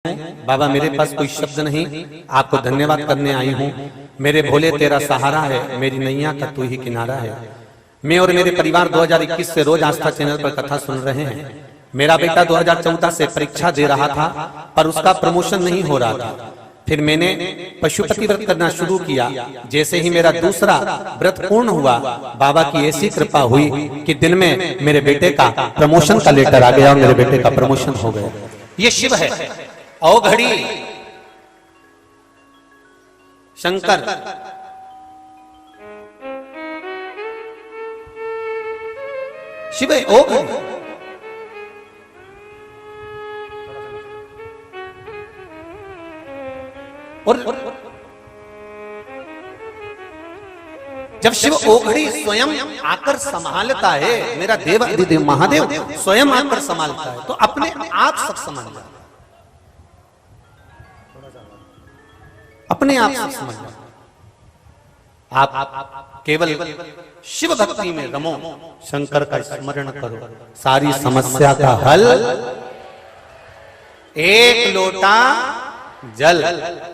बाबा मेरे पास कोई शब्द नहीं, आपको धन्यवाद करने आई हूँ। मेरे भोले तेरा सहारा है, मेरी नैया का तू ही किनारा है। मैं और मेरे परिवार 2021 से रोज आस्था चैनल पर कथा सुन रहे हैं। मेरा बेटा 2014 से परीक्षा दे रहा था पर उसका प्रमोशन नहीं हो रहा था। फिर मैंने पशुपति व्रत करना शुरू किया। जैसे ही मेरा दूसरा व्रत पूर्ण हुआ, बाबा की ऐसी कृपा हुई कि दिन में मेरे बेटे का प्रमोशन का लेटर आ गया और मेरे बेटे का प्रमोशन हो गया। ये शिव है, अवघड़ी शंकर। शिव है अवघड़ी। और जब शिव ओघड़ी स्वयं आकर संभालता है, मेरा देव अधिदेव महादेव स्वयं आकर संभालता है, तो अपने आप सब समझ जाता है, अपने आप सब समझ जाता है। आप केवल शिव भक्ति में रमो, शंकर का स्मरण करो, सारी समस्या का हल। एक लोटा जल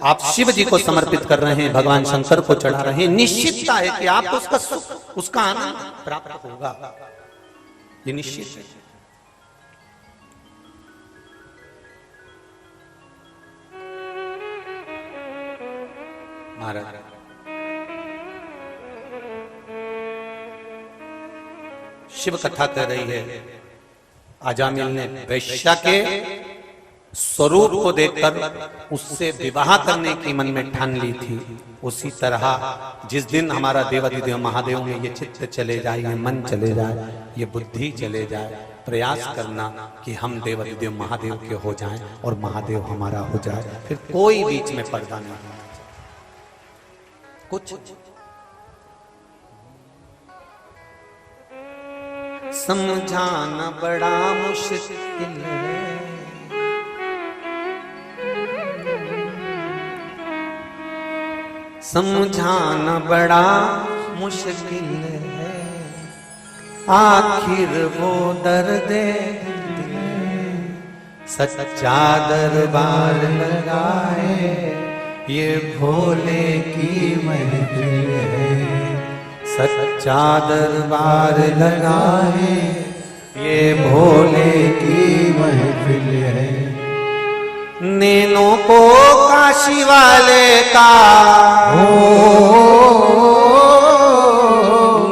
आप शिव जी को समर्पित कर रहे हैं, भगवान शंकर को चढ़ा रहे हैं, निश्चितता है कि आपको उसका सुख, उसका आनंद प्राप्त होगा, ये निश्चित है। महाराज शिव कथा कर रही है। अजामिल ने वैश्या के स्वरूप को देखकर उससे विवाह करने की मन में ठान ली थी। उसी तरह जिस दिन हमारा देवाधिदेव महादेव में ये चित्त चले जाए, ये मन चले जाए, ये बुद्धि चले जाए, प्रयास करना कि हम देवाधिदेव महादेव के हो जाएं और महादेव हमारा हो जाए, फिर कोई बीच में पर्दा नहीं होना चाहिए। कुछ समझाना बड़ा मुश्किल है, समझाना बड़ा मुश्किल है, आखिर वो दर्द सच्चा दरबार लगाए, ये भोले की महफिल है, सच्चा दरबार लगाए, ये भोले की महफिल है। नैनों को काशी वाले का,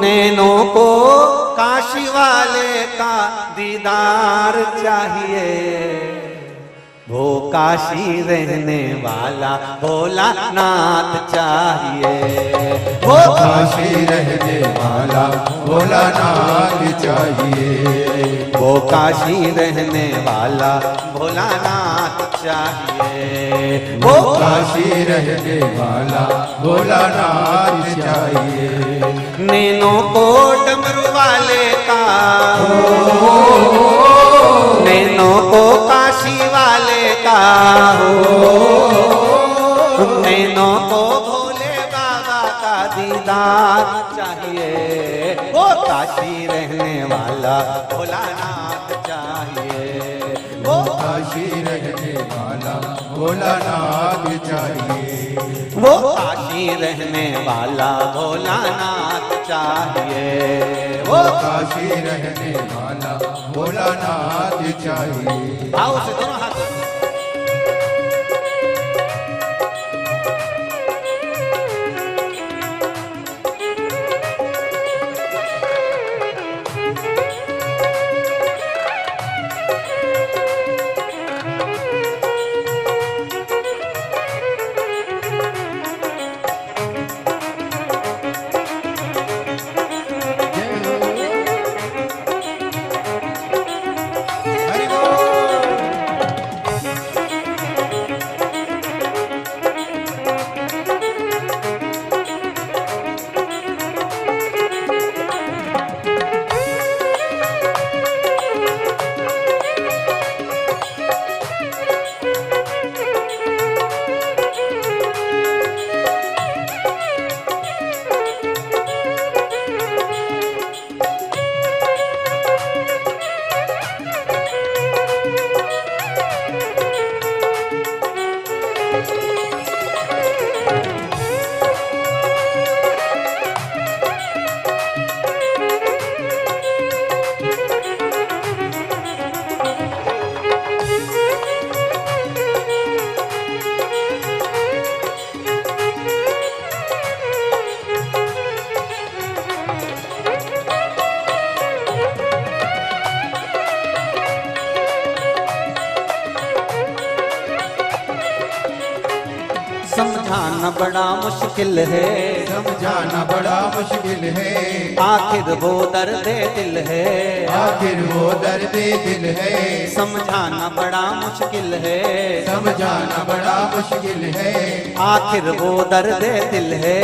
नैनों को काशी वाले का दीदार चाहिए, वो काशी रहने वाला भोलानाथ चाहिए, वो काशी रहने वाला भोलानाथ चाहिए, वो काशी रहने वाला भोलानाथ चाहिए, वो काशी रहने वाला भोलानाथ चाहिए। नैनों को डमरू वाले का, नैनों को काशी वाले का हो, नैनों को भोले बाबा का दीदार चाहिए, वो काशी रहने वाला भोलानाथ चाहिए, वो काशी रहने वाला भोलानाथ चाहिए, वो काशी रहने वाला भोलानाथ चाहिए, वो काशी रहने वाला भोलानाथ चाहिए। आओ से दोनों हाथ समझाना बड़ा मुश्किल है, समझाना बड़ा मुश्किल है, आखिर वो दर्द दिल है, आखिर वो दर्द दिल है, समझाना बड़ा मुश्किल है, समझाना बड़ा मुश्किल है, आखिर वो दर्द दिल है,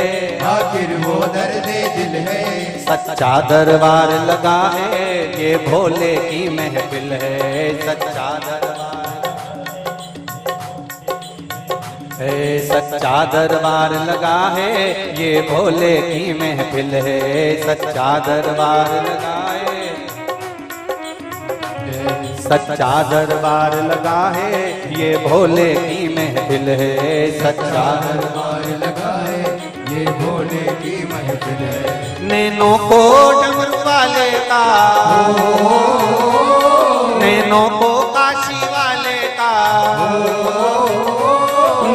आखिर वो दर्द दिल है। सच्चा दरबार लगा है ये भोले की महफिल है, सच्चा दरबार है, सच्चा दरबार लगा है ये भोले की महफिल है, सच्चा दरबार लगा है, सच्चा दरबार लगा है ये भोले की महफिल है, सच्चा दरबार लगा है ये भोले की महफिल है। नैनों को डमरू वाले का, नैनों को काशी वाले का,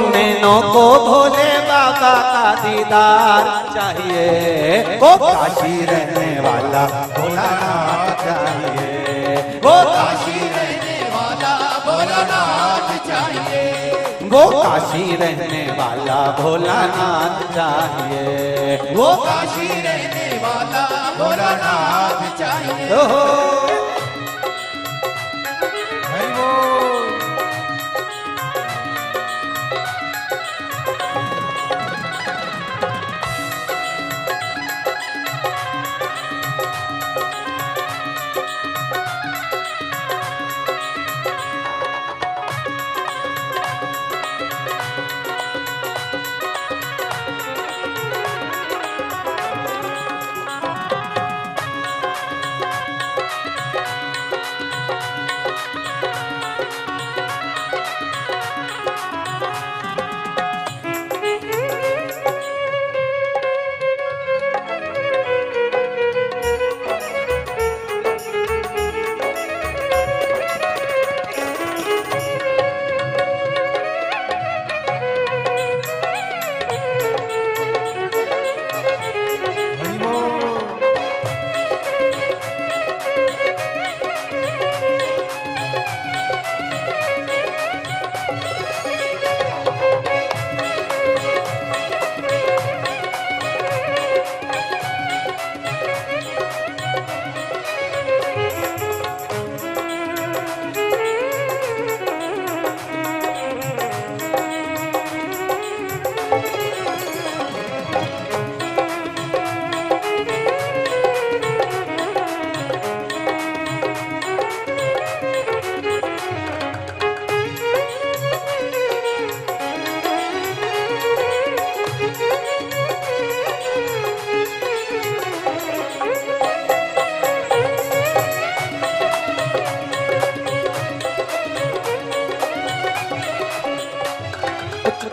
नैनों को भोले बाबा का दीदार चाहिए, वो काशी रहने वाला भोलानाथ चाहिए, वो काशी रहने वाला भोलानाथ चाहिए, वो काशी रहने वाला भोलानाथ चाहिए, वो काशी रहने वाला भोलानाथ चाहिए। हरि बोल।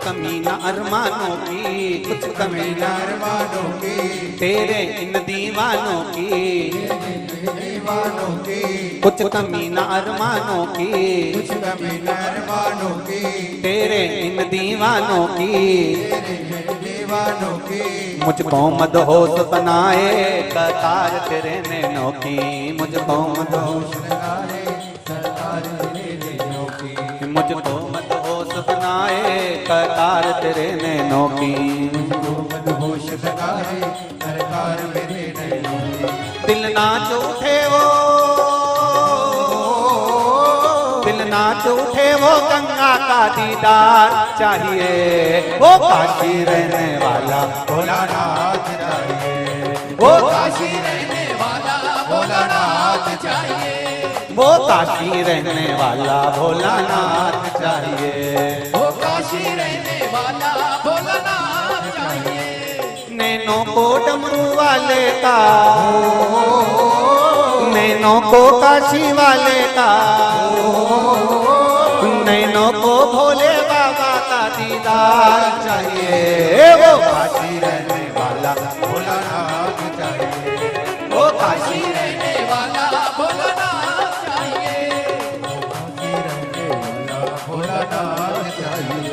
कमी न अरमानों की, कुछ कमी न अरमानों की, तेरे इन दीवानों की, दीवानों की, कुछ कमी न अरमानों की, कुछ कमी न अरमानों की, तेरे इन दीवानों की, दीवानों की, मुझको मदहोश बनाए कतार तेरे नैनों की, मुझको मदहोश लगाए सरकार तेरे नैनों की, मुझको मदहोश बनाए कतार तेरे नैनों की, मुझको मदहोश लगाए सरकार मेरे नैनों की। दिल नाच उठे वो, दिल नाच उठे वो गंगा का दीदार चाहिए, वो काशी रहने वाला भोलानाथ चाहिए, वो काशी रहने वाला भोलानाथ चाहिए, वो काशी रहने वाला भोलानाथ चाहिए, वो काशी रहने वाला भोलानाथ चाहिए। नैनों को डमरू वाले का, नैनों को काशी वाले का, नैनों को भोले बाबा का दीदार चाहिए, वो काशी रहने वाला भोलानाथ चाहिए, वो काशी रहने वाला भोलानाथ चाहिए, काशी रहने वाला भोलानाथ चाहिए।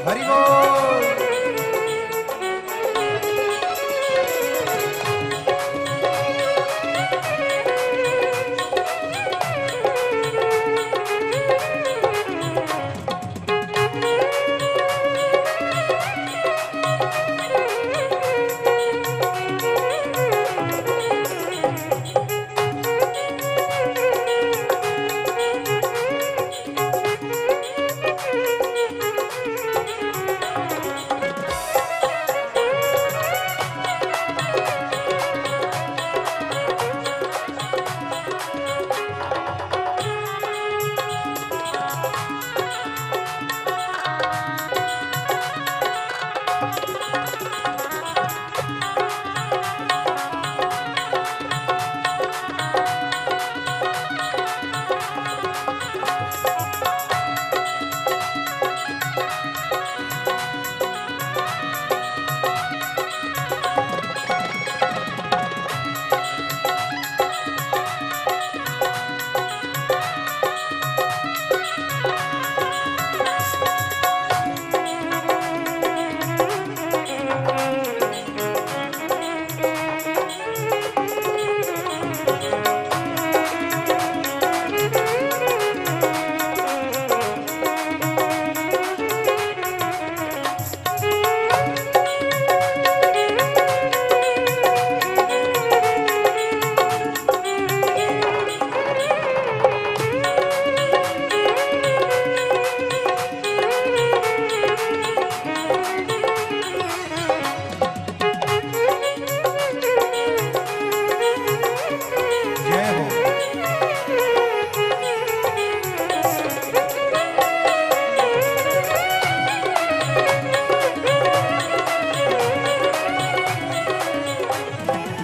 हरि बोल।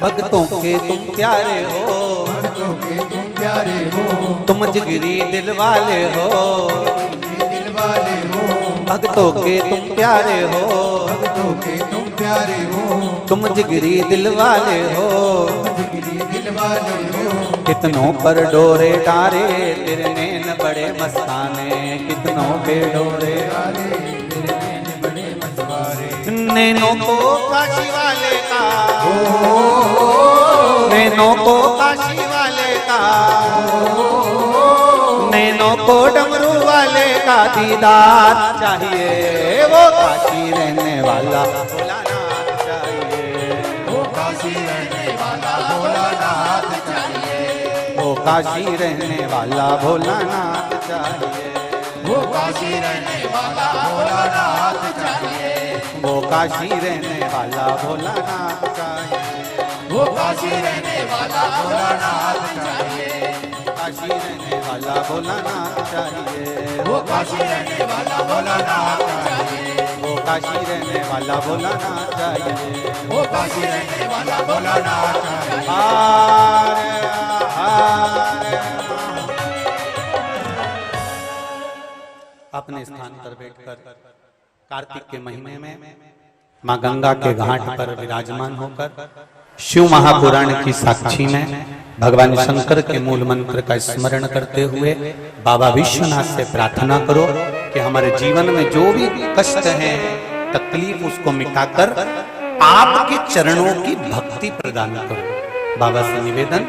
भक्तों के तुम प्यारे हो, भक्तों के तुम प्यारे हो, तुम जिगरी दिल वाले हो, दिल वाले हो, भक्तों के तुम प्यारे हो, भक्तों के तुम प्यारे हो, तुम जिगरी दिल वाले हो, जिगरी दिल वाले हो। कितनों पर डोरे डारे तेरे नैन बड़े मस्ताने, कितनों पे डोरे डाले तेरे नैन बड़े मतवारे, नैनों को काशी वाले का, नैनों को काशी वाले का, नैनों को डमरू वाले का दीदार चाहिए, वो काशी रहने वाला भोलानाथ चाहिए, वो काशी रहने वाला भोलानाथ चाहिए, वो काशी रहने वाला भोलानाथ चाहिए, वो काशी रहने वाला भोलानाथ चाहिए, वो काशी रहने वाला भोलानाथ चाहिए, वो काशी रहने वाला भोलानाथ चाहिए, काशी रहने वाला भोलानाथ चाहिए, वो काशी रहने वाला भोलानाथ चाहिए, वो काशी रहने वाला भोलानाथ चाहिए। वो काशी रहने वाला भोलानाथ चाहिए। हरे हरे अपने स्थान पर बैठकर कार्तिक के महीने में मां गंगा के घाट पर विराजमान होकर शिव महापुराण की साक्षी में भगवान शंकर के मूल मंत्र का स्मरण करते हुए बाबा विश्वनाथ से प्रार्थना करो कि हमारे जीवन में जो भी कष्ट है, तकलीफ, उसको मिटाकर आपके चरणों की भक्ति प्रदान करो। बाबा से निवेदन,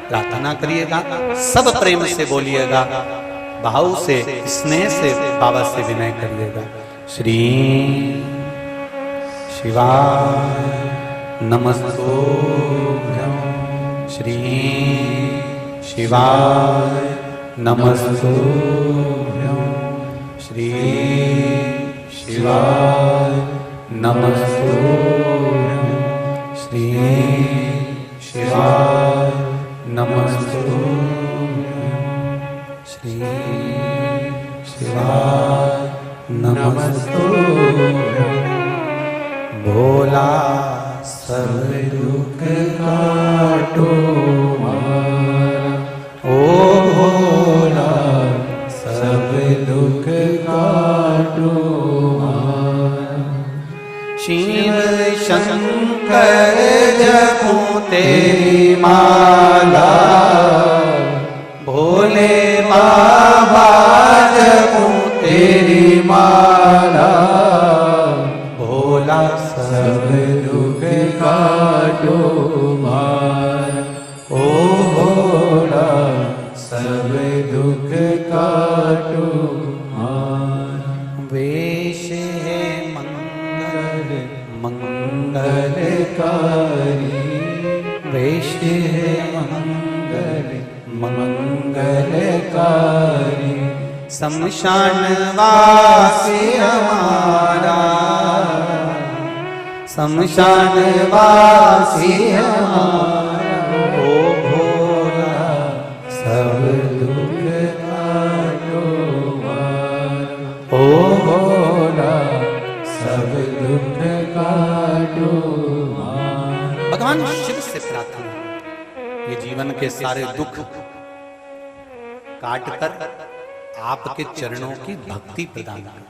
प्रार्थना करिएगा, सब प्रेम से बोलिएगा, भाव से, स्नेह से बाबा से विनय करिएगा। श्री शिवाय नमस्तुभ्यं, श्री शिवाय नमस्तुभ्यं, श्री शिवाय नमस्तुभ्यं, श्री शिवाय नमस्तुभ्यं, श्री शिवाय नमस्तुभ्यं। भोला सब दुख काटो हमारा, ओ भोला सब दुख काटो हमारा। शिव शंकर जपूं तेरी माला, भोले बाबा जपूं तेरी माला, भोला सब दुख काटो मार, ओ भोला सब दुख काटो मार। वेश है मंगल मंगलकारी, वेश है मंगल मंगलकारी, शमशान वासी हमारा, शमशान वासी हमारा, ओ भोला सब दुख काटो मार, ओ भोला सब दुख काटो मार। भगवान शिव से प्रार्थना, ये जीवन के सारे दुख काट कर आपके चरणों की भक्ति प्रदान कर,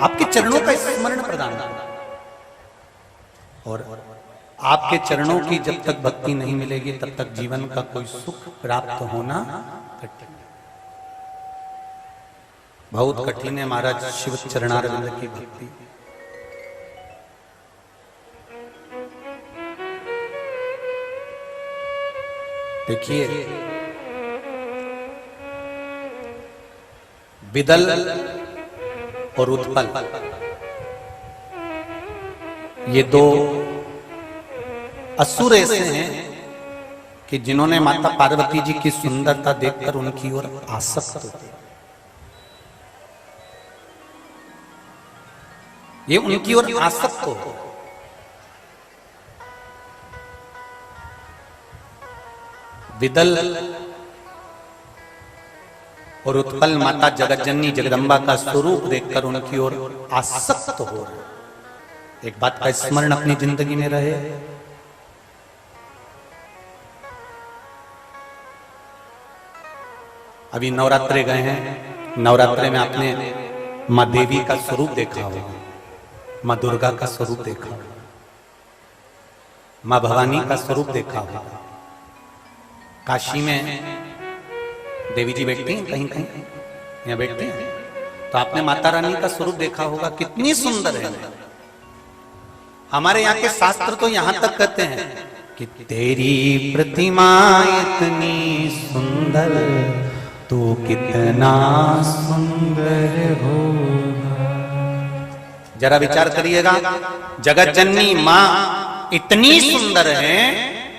आपके चरणों का स्मरण प्रदान कर, और आपके चरणों की जब तक भक्ति नहीं मिलेगी तब तक जीवन का कोई सुख प्राप्त होना कठिन, बहुत कठिन है महाराज शिव चरणारविंद की भक्ति। देखिए विदल और उत्पल, ये दो असुर ऐसे हैं कि जिन्होंने माता पार्वती जी की सुंदरता देखकर उनकी ओर आसक्त होते, ये उनकी ओर आसक्त होते। विदल और उत्पल माता जगतजननी जगदम्बा का स्वरूप देखकर उनकी ओर आसक्त हो रहे, एक बात का स्मरण अपनी जिंदगी में रहे। अभी नवरात्रे गए हैं, नवरात्रे में आपने माँ देवी का स्वरूप देखा होगा, माँ दुर्गा का स्वरूप देखा होगा, माँ भवानी का स्वरूप देखा होगा। काशी में देवी जी बैठती हैं, कहीं कहीं यहाँ बैठती हैं, तो आपने माता रानी का स्वरूप देखा होगा, कितनी सुंदर है। हमारे यहाँ के शास्त्र तो यहाँ तक कहते हैं कि तेरी प्रतिमा इतनी सुंदर, तू कितना सुंदर होगा। जरा विचार करिएगा, जगत जननी माँ इतनी सुंदर है,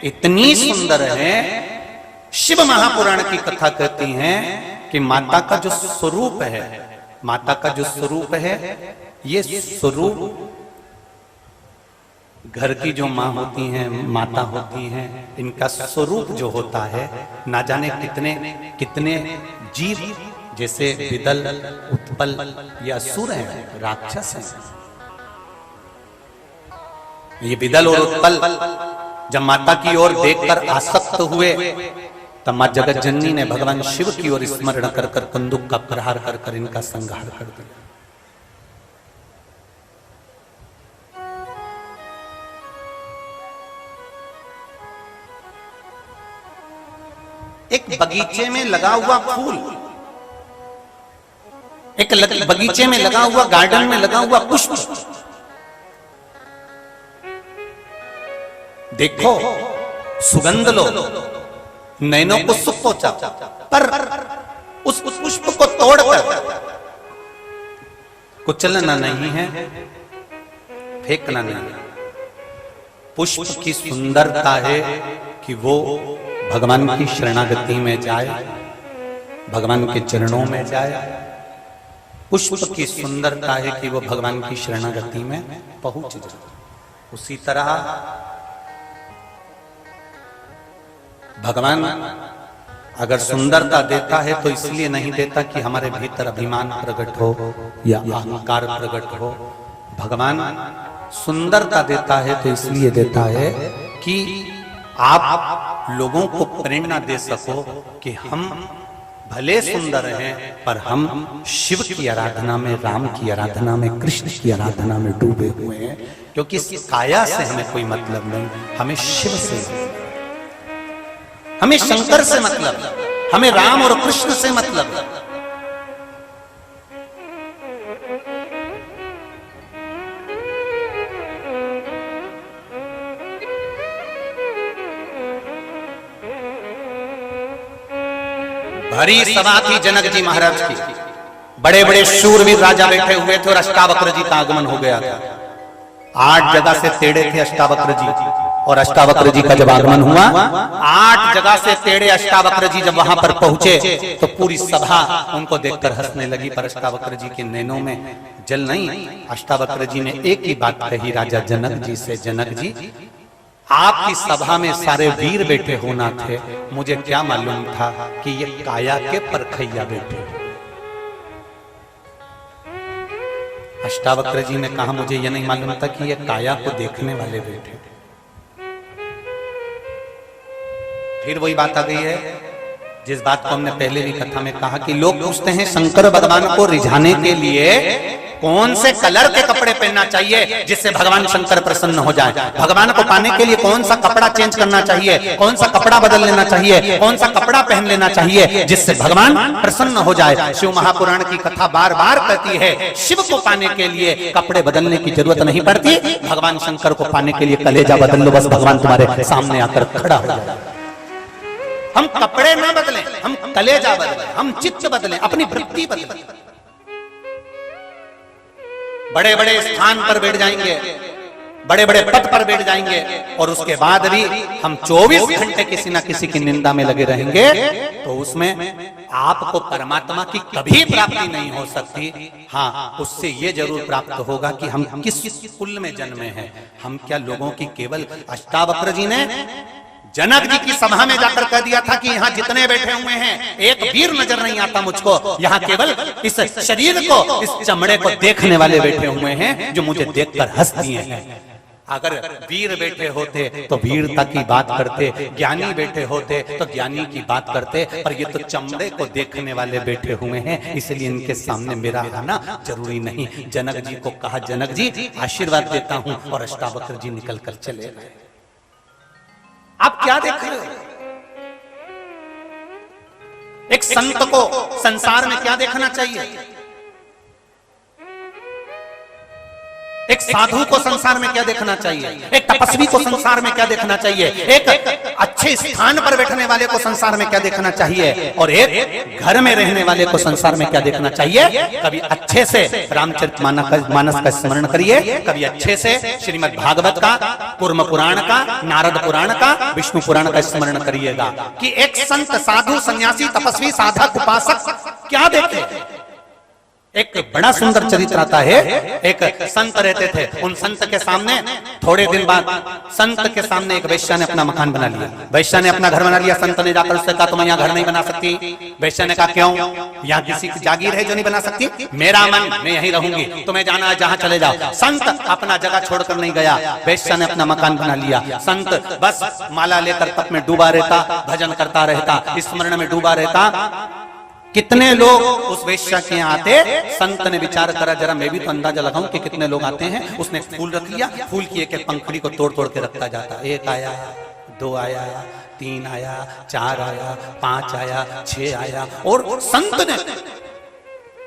इतनी सुंदर है। शिव महापुराण की कथा कहती है कि माता का जो स्वरूप है, माता का जो स्वरूप है, ये स्वरूप घर की जो माँ होती हैं, माता होती हैं, इनका स्वरूप जो होता है, ना जाने कितने कितने जीव, जैसे विदल, उत्पल, ये असुर हैं, राक्षस हैं। ये विदल और उत्पल जब माता की ओर देखकर आसक्त हुए, तब मां जगत जननी ने भगवान शिव की ओर स्मरण कर कर कंदुक का प्रहार कर कर इनका संहार कर दिया। एक बगीचे में लगा हुआ फूल, एक बगीचे में लगा हुआ, गार्डन में लगा हुआ पुष्प, देखो सुगंध लो, नैनों को सुख पहुंचा, पर उस पुष्प को तोड़कर कुचलना नहीं है, फेंकना नहीं। पुष्प की सुंदरता है कि वो भगवान की शरणागति में जाए, भगवान के चरणों में जाए। पुष्प की सुंदरता है कि वो भगवान की शरणागति में पहुंच जाए। उसी तरह भगवान अगर सुंदरता देता है तो इसलिए नहीं देता कि हमारे भीतर अभिमान प्रकट हो या अहंकार प्रकट हो। भगवान सुंदरता देता है तो इसलिए देता है कि आप लोगों को प्रेरणा दे सको कि हम भले सुंदर हैं, पर हम शिव की आराधना में, राम की आराधना में, कृष्ण की आराधना में डूबे हुए हैं। क्योंकि इस काया से हमें कोई मतलब नहीं, हमें शिव से, हमें शंकर से मतलब, हमें राम और कृष्ण से मतलब। भरी सभा थी जनक जी महाराज की, बड़े बड़े शूरवीर राजा बैठे हुए थे और अष्टावक्र जी का आगमन हो गया था। 8 जगह से तेड़े थे अष्टावक्र जी, और अष्टावक्र जी का जब आगमन हुआ, 8 जगह से तेड़े अष्टावक्र जी जब वहां पर पहुंचे तो पूरी सभा उनको देखकर हंसने लगी, पर अष्टावक्र जी के नैनों में जल नहीं। अष्टावक्र जी ने एक ही बात कही राजा जनक जी से, जनक जी आपकी सभा में सारे वीर बैठे होना थे, मुझे क्या मालूम था कि ये काया के परखैया बैठे। अष्टावक्र जी ने कहा मुझे यह नहीं मालूम था कि ये काया को देखने वाले बैठे। फिर वही बात आ गई है जिस बात को हमने पहले भी कथा में कहा कि लोग पूछते हैं शंकर भगवान को रिझाने के लिए कौन से कलर के कपड़े पहनना चाहिए जिससे भगवान शंकर प्रसन्न हो जाए। भगवान को पाने के लिए कौन सा कपड़ा चेंज करना चाहिए, कौन सा कपड़ा बदल लेना चाहिए, कौन सा कपड़ा पहन लेना चाहिए जिससे भगवान प्रसन्न हो जाए। शिव महापुराण की कथा बार बार कहती है शिव को पाने के लिए कपड़े बदलने की जरूरत नहीं पड़ती, भगवान शंकर को पाने के लिए कलेजा बदल लो, बस भगवान तुम्हारे सामने आकर खड़ा हो जाए। हम कपड़े ना बदलें, हम कलेजा बदलें, हम चित्त बदलें, अपनी वृत्ति बदलें। बड़े बड़े स्थान पर बैठ जाएंगे, बड़े बड़े पद पर बैठ जाएंगे और उसके बाद भी हम 24 घंटे किसी ना किसी की निंदा में लगे रहेंगे, तो उसमें आपको परमात्मा की कभी प्राप्ति नहीं हो सकती। हाँ, उससे ये जरूर प्राप्त होगा कि हम किस कुल में जन्मे हैं। हम क्या लोगों की केवल, अष्टावक्र जी ने जनक जी की सभा में जाकर कह दिया था कि यहाँ जितने बैठे हुए हैं एक वीर नजर नहीं आता मुझको, यहाँ केवल इस शरीर को, इस चमड़े को देखने वाले बैठे हुए हैं जो मुझे देखकर हंस दिए हैं। अगर वीर बैठे होते तो वीरता की बात करते, ज्ञानी बैठे होते तो ज्ञानी की बात करते, पर ये तो चमड़े को देखने वाले बैठे हुए हैं, इसलिए इनके सामने मेरा आना जरूरी नहीं। जनक जी को कहा, जनक जी आशीर्वाद देता हूं, और अष्टावक्र जी निकल कर चले गए। आप क्या देख रहे हो? एक संत को संसार में क्या देखना चाहिए? एक साधु को संसार में क्या देखना चाहिए? एक तपस्वी को संसार में क्या देखना चाहिए? एक अच्छे स्थान पर बैठने वाले को संसार में क्या देखना चाहिए? और एक घर में रहने वाले को संसार में क्या देखना चाहिए? कभी अच्छे से रामचरितमानस का स्मरण करिए, कभी अच्छे से श्रीमद् भागवत का, कूर्म पुराण का, नारद पुराण का, विष्णु पुराण का स्मरण करिएगा कि एक संत, साधु, सन्यासी, तपस्वी, साधक, उपासक क्या देखे। एक बड़ा सुंदर चरित्र आता है। एक संत रहते थे, उन संत के सामने थोड़े दिन बाद संत के सामने एक वैश्या ने अपना मकान बना लिया। वैश्या ने अपना घर बना लिया। संत ने जाकर उससे कहा, तुम यहाँ घर नहीं बना सकती। वैश्या ने कहा, क्यों? यहाँ किसी की जागीर है जो नहीं बना सकती? मेरा मन, मैं यहीं रहूंगी, तुम्हें जाना है जहाँ चले जाओ। संत अपना जगह छोड़कर नहीं गया, वैश्या ने अपना मकान बना लिया। संत बस माला लेकर तप में डूबा रहता, भजन करता रहता, स्मरण में डूबा रहता। कितने लोग उस वेश्या के यहाँ आते? संत ने विचार करा, जरा मैं भी तो अंदाजा लगाऊं कि कितने लोग आते हैं। उसने फूल रख लिया, फूल की एक एक पंखुड़ी को तोड़ तोड़ के रखता जाता। एक आया, दो आया, तीन आया, चार आया, पांच आया, 6 आया, और संत ने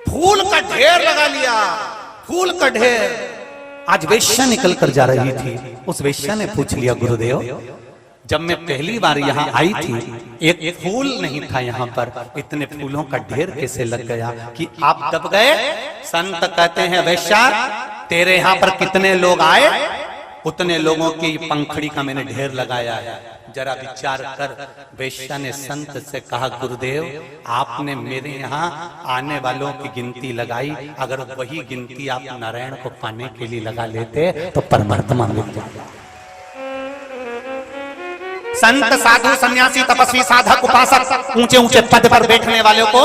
फूल का ढेर लगा लिया, फूल का ढेर। आज वेश्या निकल कर जा रही थी। उस वेश्या ने पूछ लिया, गुरुदेव, जब मैं पहली बार यहाँ आई थी एक फूल नहीं था यहाँ पर, इतने फूलों का ढेर कैसे लग गया कि आप दब गए? संत कहते हैं, वैश्या, तेरे यहाँ पर कितने लोग आए, उतने लोगों की पंखड़ी का मैंने ढेर लगाया है, जरा विचार कर। वैश्या ने संत से कहा, गुरुदेव, आपने मेरे यहाँ आने वालों की गिनती लगाई, अगर वही गिनती आप नारायण को पाने के लिए लगा लेते तो परमात्मा मिल जाता। संत, साधु, सन्यासी, तपस्वी, साधक, उपासक, ऊंचे ऊंचे पद पर बैठने वालों को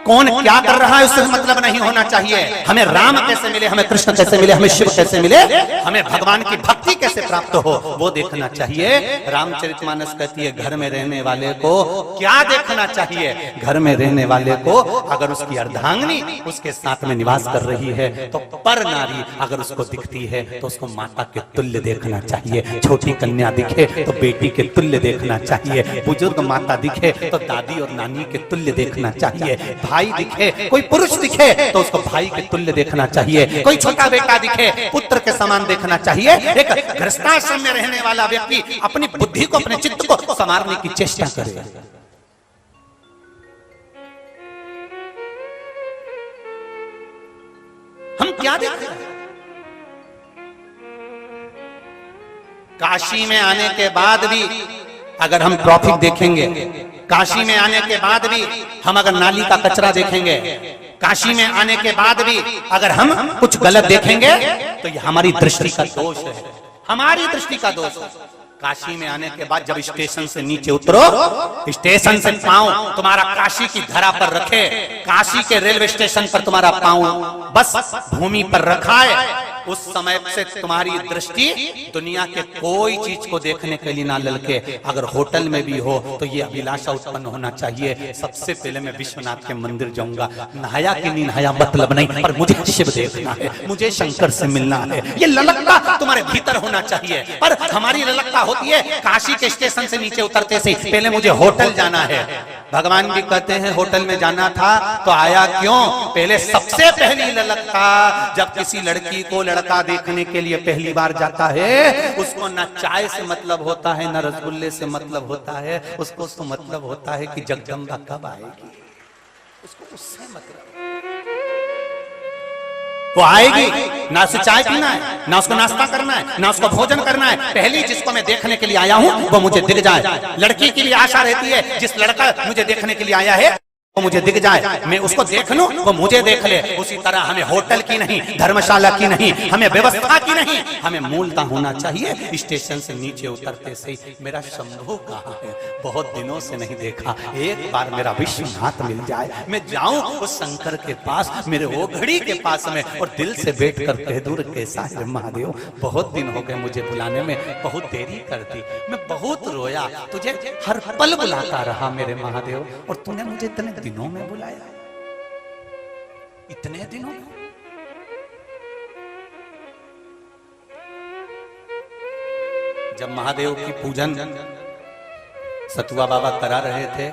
कौन क्या कर रहा है उससे मतलब नहीं होना चाहिए। हमें राम कैसे मिले, हमें कृष्ण कैसे मिले, हमें शिव कैसे मिले, हमें भगवान की भक्ति कैसे प्राप्त हो, वो देखना चाहिए। रामचरितमानस कहती है, घर में रहने वाले को क्या देखना चाहिए? घर में रहने वाले को अगर उसकी अर्धांगिनी उसके साथ में निवास कर रही है तो पर नारी अगर उसको दिखती है तो उसको माता के तुल्य देखना चाहिए। छोटी कन्या दिखे तो बेटी के तुल्य देखना चाहिए। बुजुर्ग माता दिखे तो दादी और नानी के तुल्य देखना चाहिए। भाई दिखे, कोई पुरुष दिखे तो उसको भाई के तुल्य देखना चाहिए। कोई छोटा बेटा दिखे, पुत्र के समान देखना चाहिए। एक गृहस्थाश्रम में रहने वाला व्यक्ति अपनी बुद्धि को, अपने चित्त को संवारने की चेष्टा करे। हम क्या देख रहे हैं? काशी में आने के बाद भी अगर हम ट्रैफिक देखेंगे, काशी में आने के बाद भी हम अगर नाली का कचरा देखेंगे, काशी में आने के बाद भी अगर हम कुछ गलत देखेंगे तो ये हमारी दृष्टि का दोष है, हमारी दृष्टि का दोष है। काशी में आने के बाद जब स्टेशन से नीचे उतरो, स्टेशन से पांव तुम्हारा काशी की धरा पर रखे, काशी के रेलवे स्टेशन पर तुम्हारा पांव बस भूमि पर रखा है, उस समय से तुम्हारी दृष्टि दुनिया के कोई चीज को देखने के लिए ना ललके। अगर होटल में भी हो तो ये अभिलाषा उत्पन्न होना चाहिए, सबसे पहले मैं विश्वनाथ के मंदिर जाऊंगा, नहाया कि नहीं नहाया मतलब नहीं, पर मुझे शिव देखना है, मुझे शंकर से मिलना है। ये ललकता तुम्हारे भीतर होना चाहिए। पर हमारी ललकता होती है काशी के स्टेशन से नीचे उतरते से पहले मुझे होटल जाना है। भगवान भी कहते हैं होटल में जाना था तो आया क्यों? पहले सबसे पहली ललकता जब किसी लड़की को लड़का देखने के लिए पहली बार जाता है, उसको न चाय से मतलब होता है, न रसगुल्ले से मतलब होता है, उसको तो मतलब होता है कि जगदम्बा कब आएगी, उसको उससे मतलब। वो आएगी, ना उसे चाय पीना है, ना उसको नाश्ता करना है, ना उसको भोजन करना है, पहली जिसको मैं देखने के लिए आया हूं वो मुझे दिख जाए। लड़की के लिए आशा रहती है जिस लड़का मुझे देखने के लिए आया है वो मुझे दिख जाए, मैं उसको देख लूं, वो मुझे देख ले। उसी तरह हमें होटल की नहीं, धर्मशाला की नहीं, हमें व्यवस्था की नहीं, हमें मूलता होना चाहिए। स्टेशन से नीचे उतरते से मेरा शंभू कहाँ है, बहुत दिनों से नहीं देखा, एक बार मेरा विश्वनाथ मिल जाए, मैं जाऊं उस शंकर के पास, मेरे वो घड़ी के पास में, और दिल से बैठ कर कह दूं कैसा है महादेव, बहुत दिन हो गए मुझे बुलाने में, बहुत देरी कर दी, मैं बहुत रोया, तुझे हर पल बुलाता रहा मेरे महादेव, और तूने मुझे इतने दिनों में बुलाया, इतने दिनों में। जब महादेव की पूजन सतुआ बाबा करा रहे थे,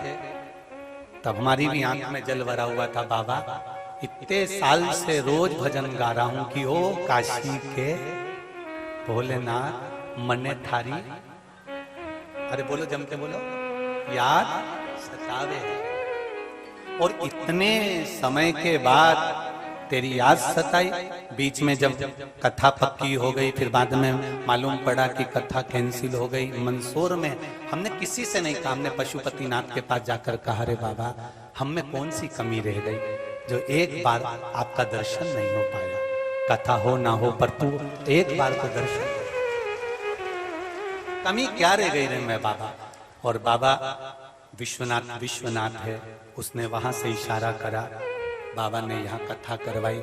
तब हमारी भी आंख में जल भरा हुआ था। बाबा इतने साल से रोज भजन गा रहा हूं कि ओ काशी के भोलेनाथ मने थारी, अरे बोलो जम के बोलो, याद सतावे। और इतने समय के बाद तेरी याद सताई। बीच में जब कथा पक्की हो गई, फिर बाद में मालूम पड़ा कि कथा कैंसिल हो गई। मंदसौर में हमने किसी से नहीं कहा, हमने पशुपतिनाथ के पास जाकर कहा, रे बाबा हम में कौन सी कमी रह गई जो एक बार आपका दर्शन नहीं हो पाया, कथा हो ना हो पर तू एक बार तो दर्शन, कमी क्या रह गई रे मैं बाबा। और बाबा विश्वनाथ विश्वनाथ है, उसने वहां से इशारा करा, बाबा ने यहाँ कथा करवाई।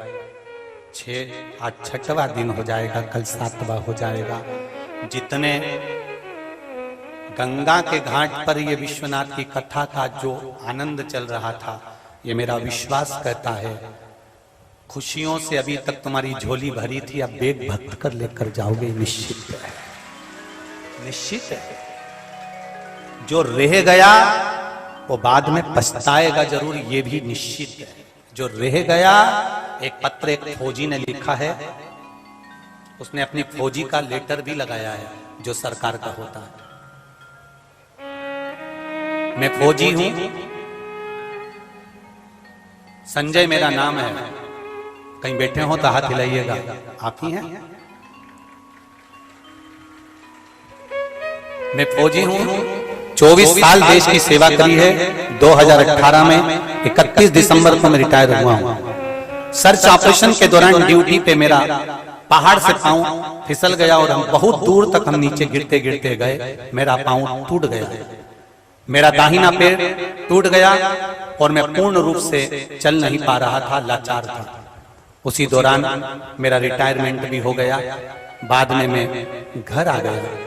6-8 दिन हो जाएगा, कल 7वां हो जाएगा। जितने गंगा के घाट पर ये विश्वनाथ की कथा का जो आनंद चल रहा था, ये मेरा विश्वास कहता है खुशियों से अभी तक तुम्हारी झोली भरी थी, अब बेग भक्त कर लेकर जाओगे, निश्चित है, निश्चित है। जो रह गया वो बाद में पछताएगा जरूर, ये भी निश्चित है। जो रह गया, एक पत्र एक फौजी ने लिखा है, उसने अपनी फौजी का लेटर भी लगाया है जो सरकार का होता है। मैं फौजी हूं, संजय मेरा नाम है, कहीं बैठे हो तो हाथ हिलाइएगा, आप ही हैं। मैं फौजी हूं, 24 साल देश की सेवा करी है। 2018 में 31 दिसंबर को मैं रिटायर हुआ हूं। सर्च ऑपरेशन के दौरान ड्यूटी पे मेरा पहाड़ से पांव फिसल गया और हम बहुत दूर तक हम नीचे गिरते गिरते गए, मेरा पांव टूट गया, मेरा दाहिना पैर टूट गया और मैं पूर्ण रूप से चल नहीं पा रहा था, लाचार था। उसी दौरान मेरा रिटायरमेंट भी हो गया। बाद में मैं घर आ गया।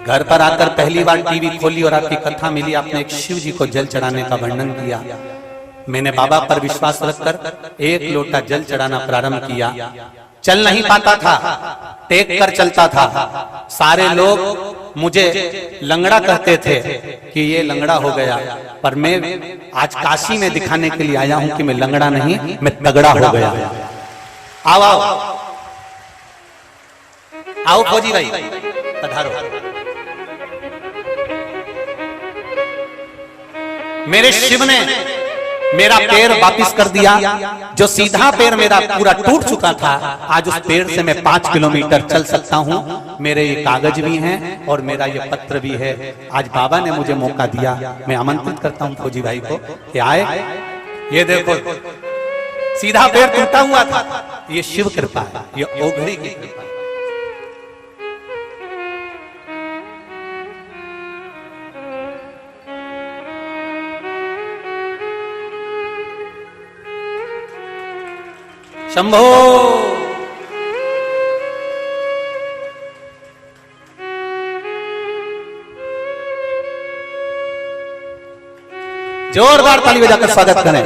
घर पर आकर पहली बार टीवी खोली और आपकी कथा मिली, आपने एक शिव जी को जल चढ़ाने का वर्णन किया। मैंने बाबा पर विश्वास रखकर एक लोटा जल चढ़ाना प्रारंभ किया। चल नहीं पाता था, टेक कर चलता था। सारे लोग मुझे लंगड़ा कहते थे कि ये लंगड़ा हो गया, पर मैं आज काशी में दिखाने के लिए आया हूं कि मैं लंगड़ा नहीं, मैं तगड़ा हो गया। आओ आओ आओ फौजी भाई, पधारो। मेरे शिव ने मेरा पैर वापिस कर दिया। जो सीधा पैर मेरा पूरा टूट चुका था, आज उस पैर से मैं 5 किलोमीटर चल सकता हूं। मेरे ये कागज भी हैं और मेरा ये पत्र भी है। आज बाबा ने मुझे मौका दिया, मैं आमंत्रित करता हूं फौजी भाई को कि आए। ये देखो, सीधा पैर टूटा हुआ था, ये शिव कृपा है, ये ओघड़ी की कृपा है। शंभो जोरदार ताली बजाकर स्वागत करें।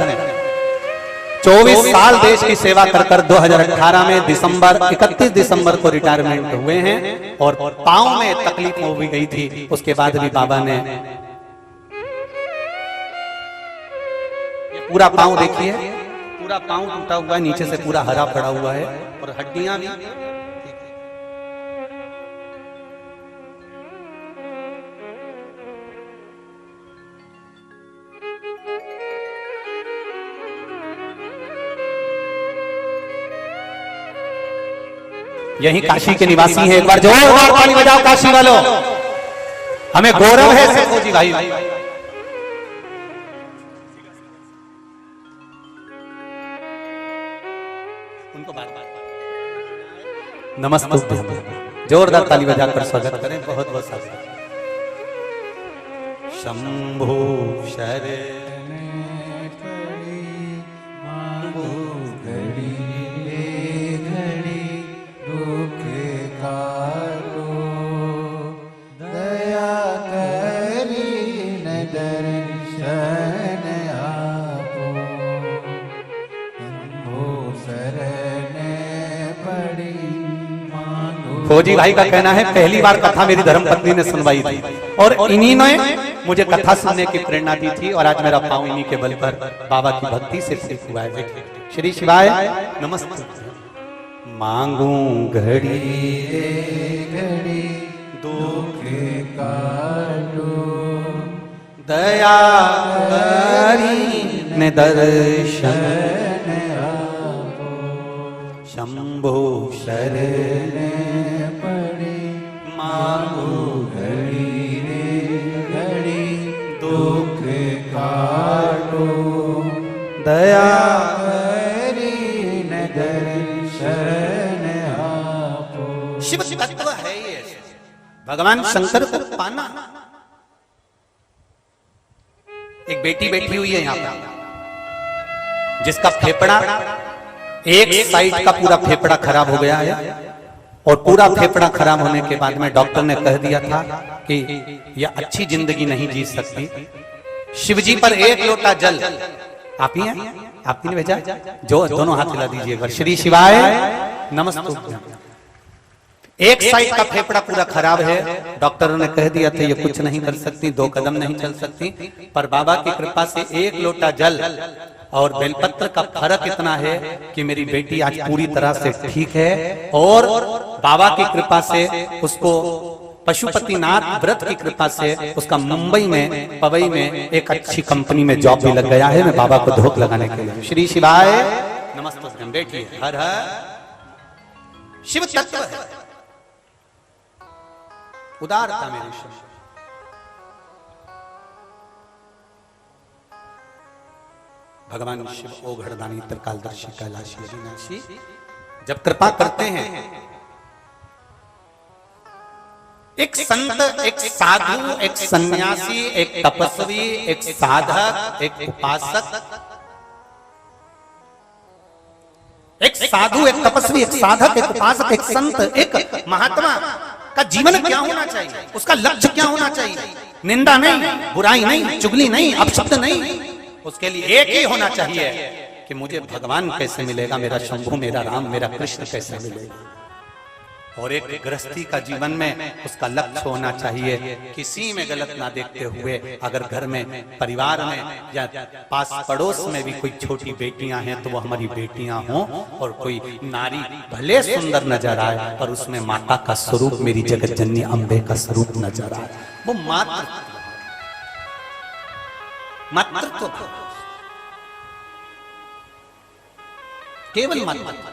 24 साल देश की सेवा कर 2018 में 31 दिसंबर को रिटायरमेंट हुए हैं और पांव में तकलीफ हो भी गई थी। उसके बाद भी बाबा ने पूरा पांव देखिए, पूरा पांव टूटा हुआ है, नीचे से पूरा हरा पड़ा हुआ है और हड्डियां भी। यही काशी के निवासी हैं। एक बार जोरदार ताली बजाओ काशी वालों, हमें गौरव है फौजी भाई। उनको बार बार नमस्ते, जोरदार ताली बजाकर स्वागत करें। बहुत बहुत स्वागत। शंभो शरण मांगो घड़ी ले घड़ी दुख काटो, दया करी न दर्शन आपो, शंभो शरण पड़ी मांगो। फौजी भाई का कहना है पहली बार कथा मेरी धर्मपत्नी ने सुनवाई थी और इन्हीं ने मुझे कथा सुनने की प्रेरणा दी थी और आज मेरा पांव इन्हीं के बल पर बाबा की भक्ति से ठीक हुआ है। श्री शिवाय नमस्ते। मांगू घड़ी घड़ी दुख काटो, दया करी ने दर्शन आपो, शंभो शरण पड़ी मांगो घड़ी रे घड़ी दुख काटो, दया करी न दर्शन आपो। शिव तत्व है ये। भगवान शंकर को पाना। एक बेटी बैठी हुई है यहाँ पर जिसका फेफड़ा एक साइड का पूरा फेफड़ा खराब हो गया है और पूरा फेफड़ा खराब होने के बाद में डॉक्टर ने कह दिया था कि यह अच्छी जिंदगी नहीं जी सकती। शिवजी पर एक लोटा जल आप ही हैं, आप ही ने भेजा, जो दोनों हाथ हिला दीजिएगा। श्री शिवाय नमस्ते। एक साइड का फेफड़ा पूरा खराब है, डॉक्टरों ने कह दिया था ये कुछ नहीं कर सकती, 2 कदम नहीं चल सकती, पर बाबा की कृपा से एक लोटा जल और बेलपत्र का फर्क इतना है कि मेरी बेटी आज पूरी तरह से ठीक है और बाबा की कृपा से उसको पशुपतिनाथ व्रत की कृपा से उसका मुंबई में पवई में एक अच्छी कंपनी में जॉब भी लग गया है। मैं बाबा को धोख लगाने के लिए। श्री शिवाय नमस्ते। बैठिए। हर हर शिव तत्व है, उदारता मेरी शिव। भगवान शिव ओघड़दानी त्रिकालदर्शी कैलाशी अविनाशी जब कृपा करते हैं, एक संत, एक साधु, एक सन्यासी, एक तपस्वी, एक साधक, एक उपासक, एक साधु, एक तपस्वी, एक साधक, एक उपासक, एक संत, एक महात्मा का जीवन क्या होना चाहिए, उसका लक्ष्य क्या होना चाहिए? निंदा नहीं, बुराई नहीं, चुगली नहीं, अपशब्द नहीं। उसके लिए एक ही होना चाहिए कि मुझे भगवान कैसे मिलेगा, मेरा शंभु, मेरा राम, मेरा कृष्ण कैसे मिलेगा। और एक गृहस्थी का जीवन में उसका लक्ष्य होना चाहिए किसी में गलत ना देखते हुए, अगर घर में, परिवार में या पास पड़ोस में भी कोई छोटी बेटियां हैं तो वो हमारी बेटियां हों, और कोई नारी भले सुंदर नजर आए पर उसमें माता का स्वरूप, मेरी जगत जननी अम्बे का स्वरूप नजर आए। वो मातृत्व, केवल मातृत्व।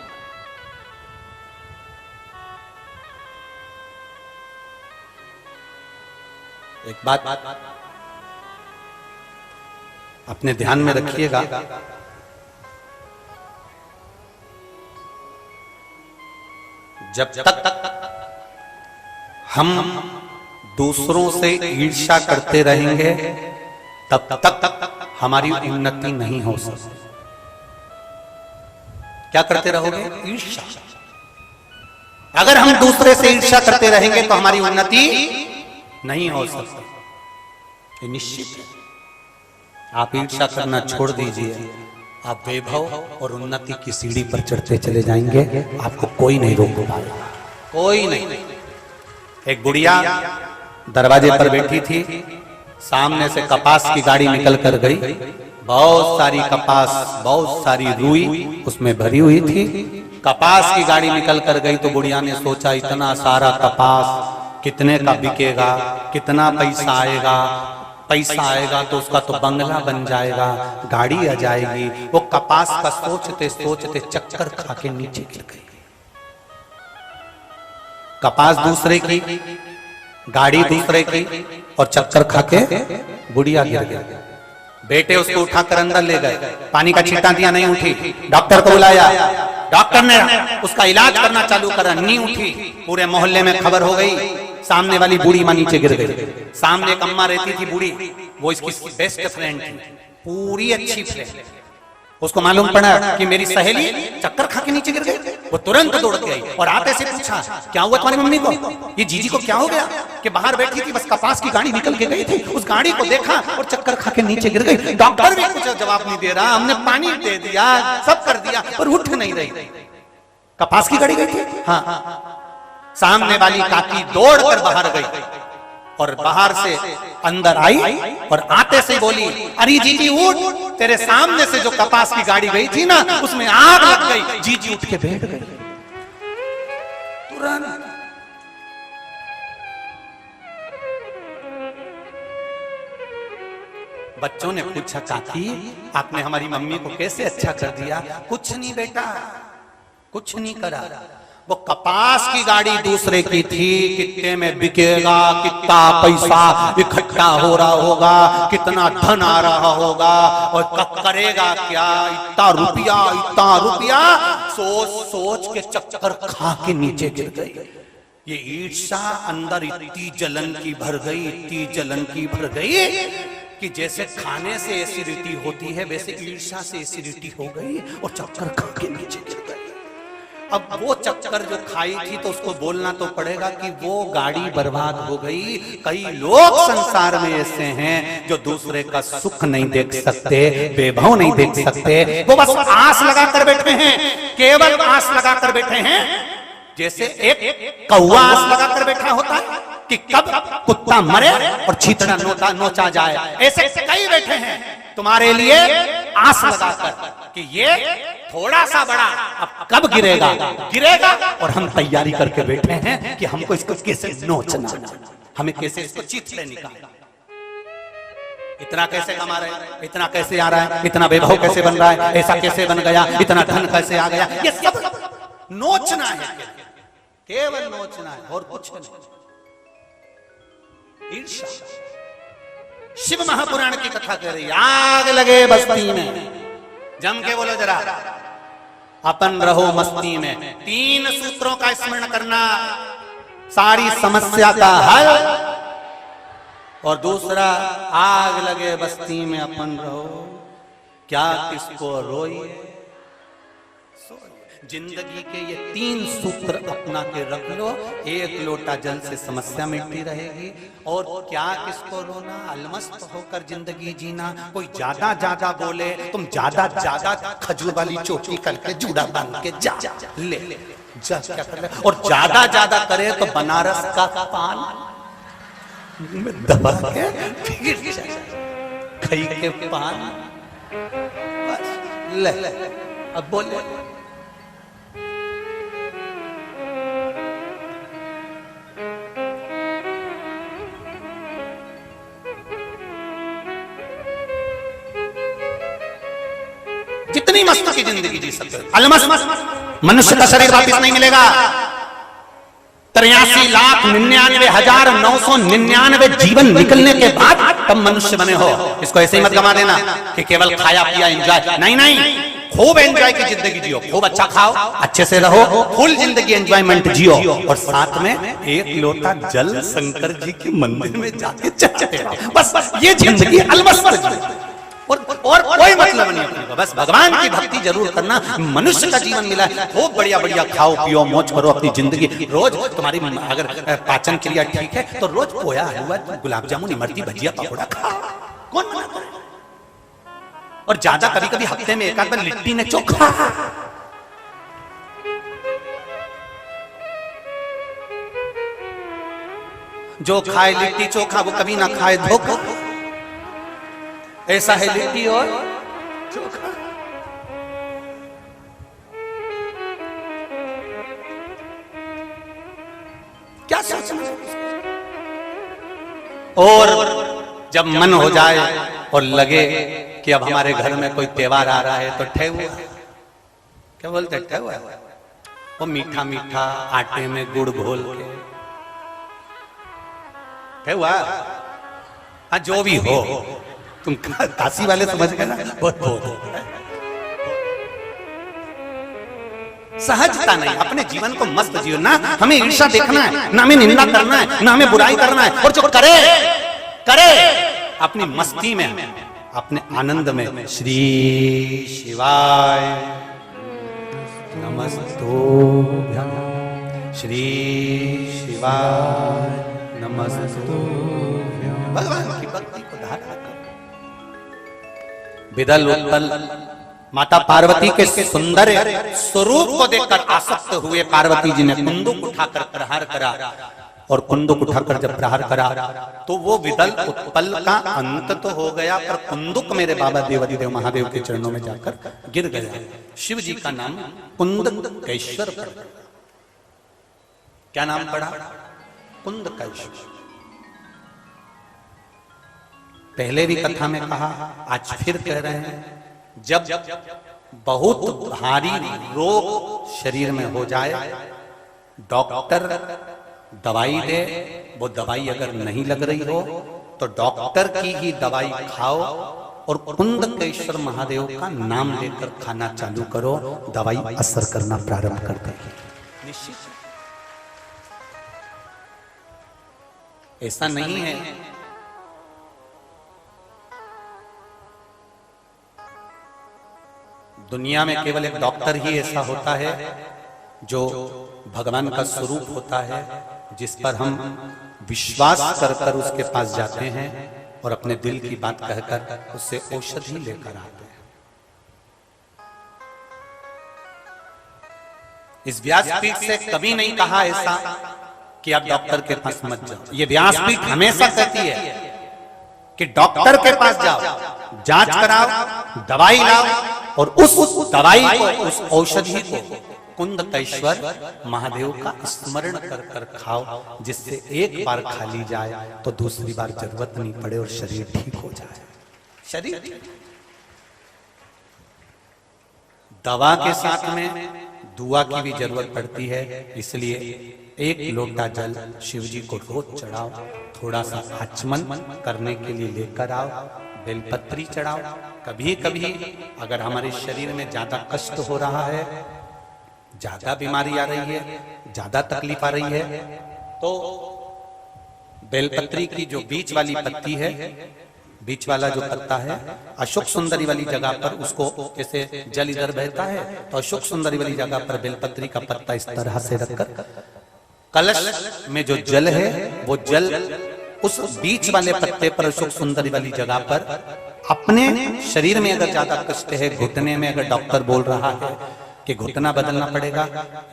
एक बात अपने ध्यान में रखिएगा, जब तक हम दूसरों से ईर्ष्या करते रहेंगे तब तक हमारी उन्नति नहीं हो सकती। क्या करते रहोगे? ईर्ष्या। अगर हम दूसरे से ईर्ष्या करते रहेंगे तो हमारी उन्नति नहीं हो सकती, ये निश्चित है। आप ईर्ष्या करना छोड़ दीजिए, आप वैभव और उन्नति की सीढ़ी पर चढ़ते चले जाएंगे, आपको कोई नहीं रोक पाएगा, कोई नहीं। एक बुढ़िया दरवाजे पर बैठी थी, सामने से कपास की गाड़ी निकल कर गई, बहुत सारी कपास, बहुत सारी रुई उसमें भरी हुई थी। कपास की गाड़ी निकल कर गई तो बुढ़िया ने सोचा इतना सारा कपास कितने का बिकेगा, कितना पैसा आएगा, पैसा आएगा तो उसका तो बंगला बन जाएगा, गाड़ी आ जाएगी। वो कपास का सोचते सोचते चक्कर खा के नीचे गिर गई। कपास दूसरे की, गाड़ी दूसरे की और चक्कर खा के बुढ़िया गिर गई। बेटे उसको उठाकर अंदर ले गए, पानी का छींटा दिया, नहीं उठी, डॉक्टर को बुलाया, डॉक्टर ने उसका इलाज करना चालू करा, नी उठी, पूरे मोहल्ले में खबर हो गई। सामने वाली बूढ़ी मां नीचे गिर गई। सामने एक अम्मा रहती थी बूढ़ी, वो इसकी बेस्ट फ्रेंड थी, पूरी अच्छी फ्रेंड। उसको मालूम पड़ा कि मेरी सहेली चक्कर खा के नीचे गिर गई। वो तुरंत दौड़ के आई और आते से पूछा, क्या हुआ तुम्हारी मम्मी को, ये जीजी को क्या हो गया? कि बाहर बैठी थी, बस कपास की गाड़ी निकल के गई थी, उस गाड़ी को देखा और चक्कर खा के नीचे गिर गई। डॉक्टर भी कुछ जवाब नहीं दे रहा, हमने पानी दे दिया, सब कर दिया, पर उठ नहीं रही। कपास की गाड़ी गई थी। हाँ, सामने वाली काकी दौड़ कर बाहर गई और बाहर से अंदर आई और आते से बोली, अरे जीजी उठ, तेरे सामने से जो कपास की गाड़ी गई थी ना, उसमें आग लग गई। जीजी उठ के बैठ गई तुरंत। बच्चों ने पूछा, काकी आपने हमारी मम्मी को कैसे अच्छा कर दिया? कुछ नहीं बेटा, कुछ नहीं करा। वो कपास की गाड़ी दूसरे की थी, कितने में बिकेगा, कितना पैसा इकट्ठा हो रहा होगा, कितना धन आ रहा होगा, और करेगा क्या, इतना रुपया सोच सोच के चक्कर खा के नीचे गिर गई। ये ईर्ष्या अंदर इतनी जलन की भर गई, इतनी जलन की भर गई कि जैसे खाने से एसिडिटी होती है, वैसे ईर्ष्या से एसिडिटी हो गई और चक्कर खा के नीचे गिर गई। अब वो चक्कर जो खाई थी तो उसको बोलना तो पड़ेगा कि वो गाड़ी बर्बाद हो गई। कई लोग संसार में ऐसे हैं जो दूसरे का सुख नहीं देख सकते, वैभव नहीं देख सकते, वो बस आस लगा कर बैठे हैं, केवल आस लगा कर बैठे हैं। जैसे एक कौवा आस लगा कर बैठा होता है कि कब कुत्ता मरे और छींतड़ा नोचा जाए, ऐसे कई बैठे हैं तुम्हारे लिए आस लगाकर कि ये थोड़ा सा बड़ा अब कब गिरेगा, और हम तैयारी करके बैठे हैं कि हमको इसको कैसे नोचना, हमें कैसे इसको चीथड़े निकालना। इतना कैसे कमा रहे हैं, इतना कैसे आ रहा है, इतना वैभव कैसे बन रहा है, ऐसा कैसे बन गया, इतना धन कैसे आ गया, ये सब नोचना है, केवल नोचना है और कुछ नहीं। ईर्ष्या। शिव महापुराण की कथा कह रही, आग लगे बस्ती में, जम के बोलो जरा, अपन रहो मस्ती में। 3 सूत्रों का स्मरण करना, सारी समस्या का हल। और दूसरा, आग लगे बस्ती में अपन रहो, क्या किसको रोइए। जिंदगी के ये 3 सूत्र अपना के रख लो, 1 लोटा जल से समस्या मिटती रहेगी। और क्या किसको रोना, अलमस्त होकर जिंदगी जीना। कोई ज्यादा बोले, तुम ज्यादा खजूर वाली चोटी करके जूड़ा बांध के जा ले जा, क्या कर ले। और ज्यादा करे तो बनारस का पान दबा के फिर खाई के पान, बस ले। अब बोले, जितनी मस्त की जिंदगी जी सकते हो, अलमस्त। मनुष्य का शरीर वापिस नहीं मिलेगा। 83,99,999 जीवन निकलने के बाद तब मनुष्य बने हो। इसको ऐसे ही मत गवा देना कि केवल खाया पिया एंजॉय, नहीं, खूब एंजॉय की जिंदगी जियो, खूब अच्छा खाओ, अच्छे से रहो, फुल जिंदगी एंजॉयमेंट जियो। और साथ में 1 लोटा जल शंकर जी के मंदिर में जाके चढ़ाते, बस ये जिंदगी अलमस्त। और कोई मतलब नहीं अपने को, बस भगवान की भक्ति जरूर करना। मनुष्य का जीवन मिला है, खूब बढ़िया खाओ पियो मौज करो अपनी जिंदगी। रोज तुम्हारी अगर पाचन क्रिया ठीक है तो रोज पोया हुआ गुलाब जामुन इमरती भजिया पकौड़ा खाओ, कौन मना करे। और ज्यादा कभी हफ्ते में 1 आध बार लिट्टी ने चोखा। जो खाए लिट्टी चोखा वो कभी ना खाए धोखा। ऐसा है लिट्टी और चोखा। क्या सोचना। और जब मन हो जाए और लगे कि अब हमारे घर में कोई त्योहार आ रहा है तो ठेहुआ, क्या बोलते ठेहुआ, वो मीठा आटे में गुड़ घोल के ठेहुआ, हाँ जो भी हो, तुम काशी वाले समझ गए ना, बहुत सहजता नहीं, अपने जीवन को मस्त जियो ना। हमें ईर्ष्या देखना है, ना हमें निंदा करना है, ना हमें बुराई करना है। और जो करे करे अपनी मस्ती में, अपने आनंद में। श्री शिवाय नमस्तुभ्यं, श्री शिवाय नमस्तुभ्यं। भगवान की भक्ति को धारा कर। विदल उत्पल माता पार्वती के सुंदर स्वरूप को देखकर आसक्त हुए पार्वती जी ने कुंदुक उठाकर प्रहार करा। और कुंदुक उठाकर जब प्रहार करा तो वो विदल उत्पल का अंत तो हो गया, पर कुंदुक मेरे बाबा देवाधिदेव महादेव के चरणों में जाकर गिर गया। शिव जी का नाम कुंदकेश्वर पड़ा। क्या नाम पड़ा? कुंदकेश्वर। पहले भी कथा में कहा, आज फिर कह रहे हैं, जब बहुत भारी रोग शरीर में हो जाए, डॉक्टर दवाई दे, वो दवाई अगर नहीं लग रही हो तो डॉक्टर की ही दवाई खाओ और कुंदकेश्वर महादेव का नाम लेकर खाना चालू करो, दवाई असर करना प्रारंभ कर देगी। निश्चित ऐसा नहीं है दुनिया में केवल एक डॉक्टर ही ऐसा होता है जो भगवान का स्वरूप होता है, जिस पर हम विश्वास कर कर उसके पास जाते हैं और अपने दिल की बात कहकर उससे औषधि लेकर आते हैं। इस व्यासपीठ से कभी नहीं कहा ऐसा कि आप डॉक्टर के पास मत जाओ। ये व्यासपीठ हमेशा कहती है कि डॉक्टर के पास जाओ, जांच कराओ, दवाई लाओ और उस दवाई को, उस औषधि को कुंदकेश्वर महादेव का स्मरण कर कर खाओ, जिससे एक बार खा ली जाए तो दूसरी बार जरूरत नहीं पड़े और शरीर ठीक हो जाए। शरीर दवा के साथ में दुआ की भी जरूरत पड़ती है, इसलिए एक लोटा जल शिव जी को रोज चढ़ाओ, थोड़ा सा आचमन करने के लिए लेकर आओ, बेलपत्री चढ़ाओ। कभी कभी अगर हमारे शरीर में ज्यादा कष्ट हो रहा है, ज्यादा बीमारी आ रही है, ज्यादा तकलीफ आ रही है, तो बेलपत्री की जो बीच वाली पत्ती है, बीच वाला जो पत्ता है, अशोक सुंदरी वाली जगह पर उसको, जैसे जल इधर बहता है तो अशोक सुंदरी वाली जगह पर बेलपत्री का पत्ता इस तरह से रखकर कलश में जो जल है वो जल उस बीच वाले पत्ते पर, अशोक सुंदरी वाली जगह पर, अपने शरीर में अगर ज्यादा कष्ट है, घुटने में अगर डॉक्टर बोल रहा है कि घुटना बदलना पड़ेगा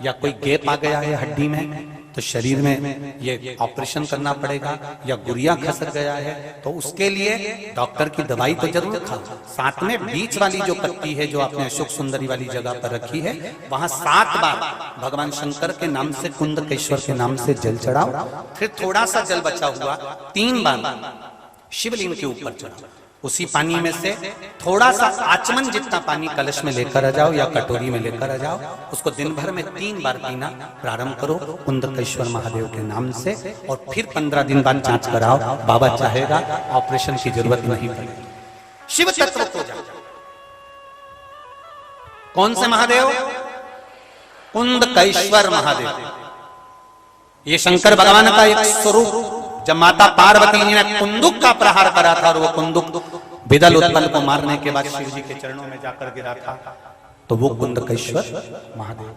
या कोई गैप आ गया है हड्डी में तो शरीर में ये ऑपरेशन करना पड़ेगा, या गुरिया खसक गया है तो उसके लिए डॉक्टर की दवाई तो जरूर खाओ। साथ में बीच वाली जो पत्ती है जो आपने अशोक सुंदरी वाली जगह पर रखी है, वहां 7 बार भगवान शंकर के नाम से, कुंदकेश्वर के नाम से जल चढ़ाओ। फिर थोड़ा सा जल बचा हुआ 3 बार शिवलिंग के ऊपर चढ़ाओ। उसी पानी में से थोड़ा सा आचमन जितना पानी कलश में लेकर आ जाओ या कटोरी में लेकर आ जाओ, उसको दिन भर में 3 बार पीना प्रारंभ करो कुंदकेश्वर महादेव के नाम से, और फिर 15 दिन बाद जांच कराओ। बाबा चाहेगा ऑपरेशन की जरूरत नहीं पड़ेगी। शिव तत्व हो जाओ। कौन से महादेव? कुंदकेश्वर महादेव। ये शंकर भगवान का एक स्वरूप। जब माता पार्वती जी ने कुंदुक का प्रहार करा था और वो कुंदुक विदल उत्पल को मारने के बाद शिव जी के चरणों में जाकर गिरा था, तो वो कुंदकेश्वर महादेव।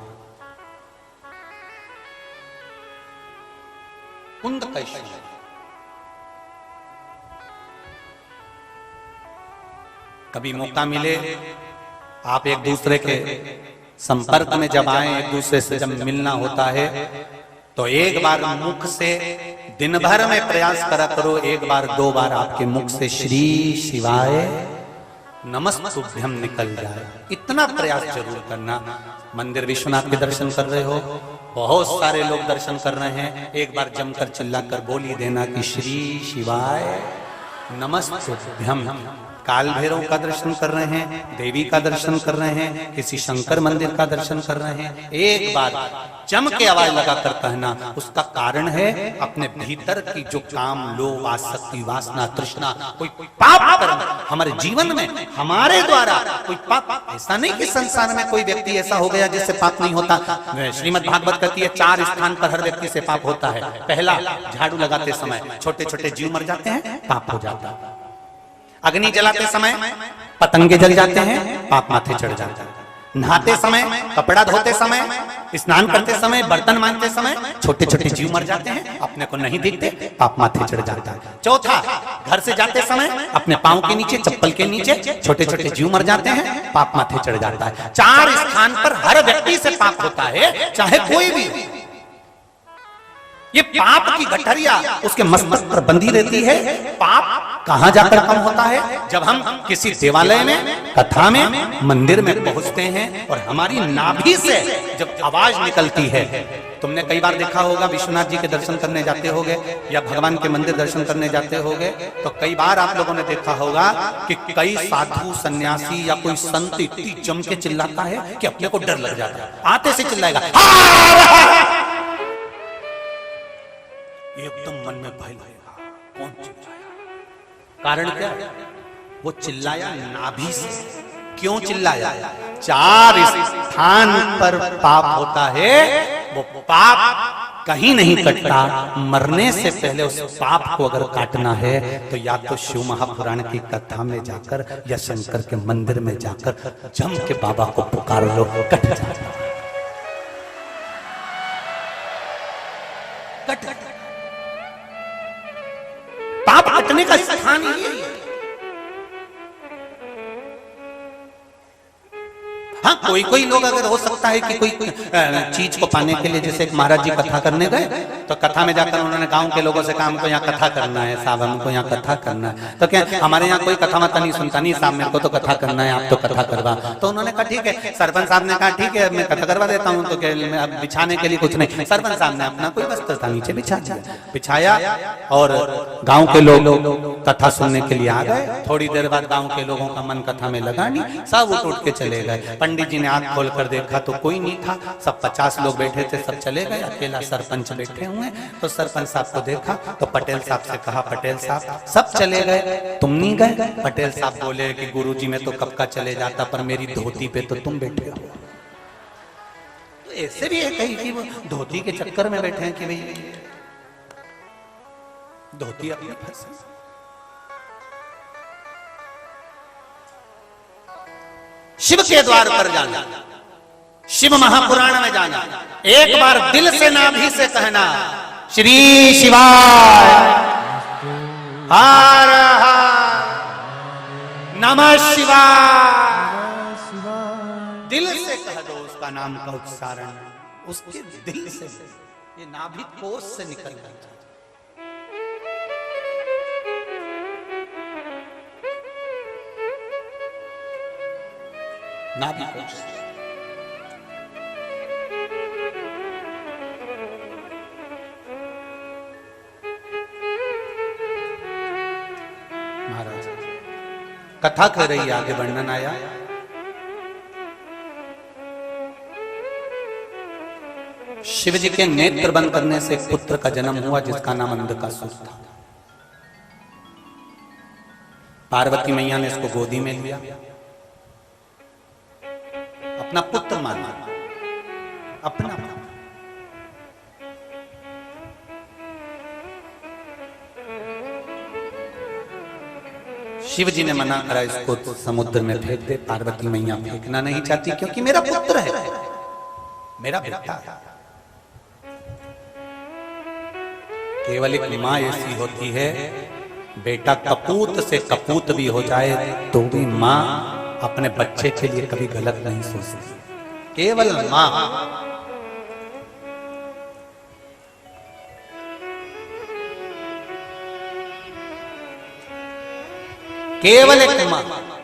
कुंदकेश्वर कभी मौका मिले, आप एक दूसरे के संपर्क में जब आए, एक दूसरे से जब मिलना होता है, तो एक बार मुख से दिन भर में प्रयास करा करो, 1 बार 2 बार आपके मुख से श्री शिवाय नमस्तुभ्यम निकल जाए, इतना प्रयास जरूर करना। मंदिर विश्वनाथ के दर्शन कर रहे हो, बहुत सारे लोग दर्शन कर रहे हैं, एक बार जमकर चिल्लाकर बोल ही देना कि श्री शिवाय नमस्तुभ्यम। काल भैरव का दर्शन कर रहे हैं, देवी का दर्शन कर रहे हैं, किसी शंकर मंदिर का दर्शन कर रहे हैं, एक बार जम के आवाज लगाकर कहना। उसका कारण है अपने भीतर की जो काम, लोभ, आसक्ति, वासना, तृष्णा, कोई पाप कर्म हमारे जीवन में हमारे द्वारा कोई पाप। ऐसा नहीं कि संसार में कोई व्यक्ति ऐसा हो गया जिससे पाप नहीं होता। श्रीमद् भागवत कहती है 4 स्थान पर हर व्यक्ति से पाप होता है। पहला, झाड़ू लगाते समय छोटे छोटे जीव मर जाते हैं, पाप हो जाता है। अग्नि जलाते समय पतंगे जल जाते हैं, पाप माथे चढ़ जाता है। नहाते समय, कपड़ा धोते समय, स्नान करते समय, बर्तन मांजते समय छोटे छोटे जीव मर जाते हैं, अपने को नहीं दिखते, पाप माथे चढ़ जाता है। चौथा, घर से जाते समय अपने पांव के नीचे, चप्पल के नीचे छोटे छोटे जीव मर जाते हैं, पाप माथे चढ़ जाता है। 4 स्थान पर हर व्यक्ति से पाप होता है, चाहे कोई भी। ये पाप की गठरिया उसके मस्तक पर बंधी रहती है। पाप कहां जाकर कम होता है? जब हम किसी देवालय में, कथा में, मंदिर में पहुंचते हैं और हमारी नाभि से जब आवाज निकलती है। तुमने कई बार देखा होगा, विश्वनाथ जी के दर्शन करने जाते होगे या भगवान के मंदिर दर्शन करने जाते होगे, तो कई बार आप लोगों ने देखा होगा कि कई साधु, सन्यासी या कोई संत इतनी जम के चिल्लाता है कि अपने को डर लग जाता है। आते से चिल्लाएगा, एकदम मन में भय लगेगा, कौन चिल्लाया? कारण क्या? वो चिल्लाया नाभि से। क्यों चिल्लाया? 4 स्थान पर पाप होता है, वो पाप कहीं नहीं कटता। मरने से पहले उस पाप को अगर काटना है तो या तो शिव महापुराण की कथा में जाकर या शंकर के मंदिर में जाकर जम के बाबा को पुकार लो, कट जाता है। कट पाप हटने का स्थान ही है। हाँ, कोई कोई लोग अगर हो सकता है कि कोई चीज को पाने के लिए, जैसे एक महाराज जी कथा करने गए, तो कथा में जाकर उन्होंने गांव के लोगों से कहा हमको यहाँ कथा करना है साहब, हमको यहाँ कथा करना है। तो क्या हमारे यहाँ कोई कथा मत नहीं सुनता? नहीं साहब, मेरे को तो कथा करना है, आप तो कथा करवा। तो उन्होंने कहा ठीक है। सरपंच साहब ने कहा ठीक है, मैं कथा करवा देता हूँ। तो क्या बिछाने के लिए कुछ नहीं, सरपंच साहब ने अपना कोई वस्त्र था नीचे बिछा दिया, बिछाया और गाँव के लोग कथा सुनने के लिए आ गए। थोड़ी देर बाद गाँव के लोगों का मन कथा में लगा नहीं, सब उठ के चले गए। पंडित जी ने आंख खोल कर देखा तो कोई नहीं था, सब 50 लोग बैठे थे, सब चले गए, अकेला सरपंच बैठे हुए। तो सरपंच साहब को देखा तो पटेल साहब से कहा, पटेल साहब सब चले गए, तुम नहीं गए? पटेल साहब बोले कि गुरुजी मैं तो कब का चले जाता, पर मेरी धोती पे तो तुम बैठे हो। तो ऐसे भी है कहीं कि वो धोती के चक्कर में बैठे हैं कि भाई धोती अपनी फंसे। शिव के द्वार पर जाना, शिव महापुराण में जाना, एक बार दिल से नाभि से कहना श्री शिवाय हर हर नमः शिवाय। दिल से कह दो उसका नाम का उच्चारण, उसके दिल से, ये नाभि कोष से निकल जाता है। नाभि कोष। महाराज कथा कर रही है, आगे वर्णन आया। शिव जी के नेत्र बंद करने से एक पुत्र का जन्म हुआ जिसका नाम अंधकासुर था। पार्वती मैया ने इसको गोदी में लिया, अपना पुत्र माना, अपना। शिव जी ने मना करा, इसको तो समुद्र में फेंक दे। पार्वती मैया फेंकना नहीं चाहती क्योंकि मेरा पुत्र है, मेरा बेटा है। केवल एक माँ ऐसी होती है, बेटा कपूत से कपूत भी हो जाए तो भी माँ अपने बच्चे के लिए कभी गलत नहीं सोचती। केवल माँ। केवल एक माँ,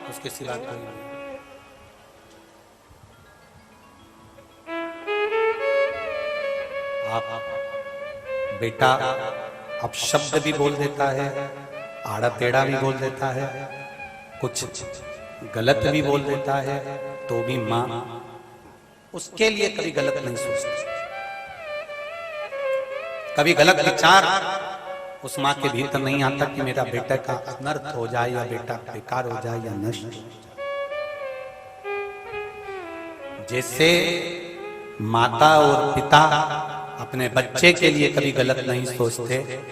उसके सिवा कोई नहीं। आप बेटा अब शब्द भी बोल देता है, आड़ा टेढ़ा भी बोल देता है, कुछ गलत भी बोल देता है तो भी माँ उसके लिए कभी गलत नहीं सोचती। कभी गलत विचार उस माँ के भीतर नहीं आता कि मेरा बेटा का अनर्थ हो जाए या बेटा बेकार हो जाए या नष्ट हो जाए। जैसे माता और पिता अपने बच्चे के लिए कभी गलत नहीं सोचते,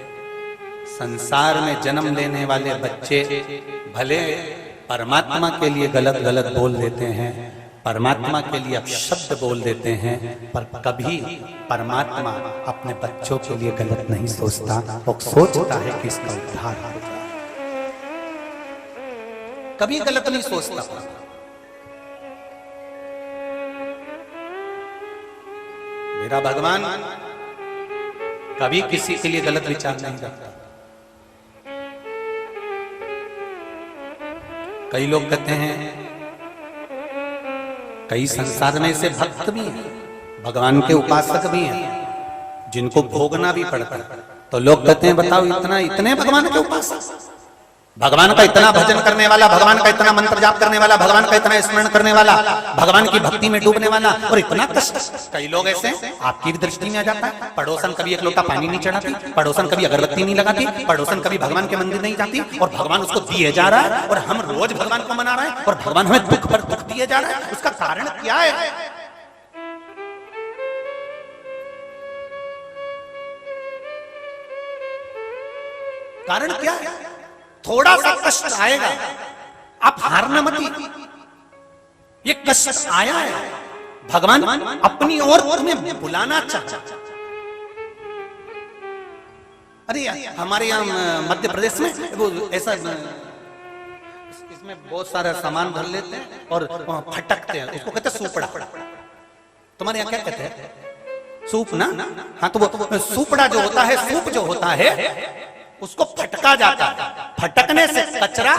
संसार में जन्म लेने वाले बच्चे भले परमात्मा के लिए गलत गलत बोल देते हैं, परमात्मा के लिए अपशब्द बोल देते हैं, पर कभी परमात्मा अपने बच्चों के लिए गलत नहीं सोचता। वो सोचता है कि इसका उद्धार हो जाए, कभी गलत नहीं सोचता। मेरा भगवान कभी किसी के लिए गलत विचार नहीं करता। कई लोग कहते हैं, कई संसार में ऐसे भक्त भी हैं, भगवान के उपासक भी हैं, जिनको भोगना भी पड़ता है। तो लोग कहते हैं बताओ इतने भगवान के उपासक, भगवान का इतना भजन करने वाला, भगवान का इतना मंत्र जाप करने वाला, भगवान का इतना स्मरण करने वाला, भगवान की भक्ति में डूबने वाला, और इतना कष्ट। कई लोग ऐसे आपकी भी दृष्टि में आ जाता है, पड़ोसन कभी एक लोटा पानी नहीं चढ़ाती, पड़ोसन कभी अगरबत्ती नहीं लगाती, पड़ोसन कभी भगवान के मंदिर नहीं जाती, और भगवान उसको दिए जा रहा है, और हम रोज भगवान को मना रहे हैं, और भगवान हमें दुख पर दुख दिए जा रहा है। उसका कारण क्या है? कारण क्या है? थोड़ा सा कष्ट आएगा, आप हारना मत। ये कष्ट आया है, भगवान अपनी ओर तुम्हें बुलाना चाहता। अरे हमारे यहाँ मध्य प्रदेश में वो ऐसा, इसमें बहुत सारा सामान भर लेते हैं और फटकते हैं, उसको कहते हैं सूपड़ा। तुम्हारे यहाँ क्या कहते हैं? सूप ना? हाँ, तो वो सूपड़ा जो होता है, सूप जो होता है, उसको फटका जाता है। फटकने से कचरा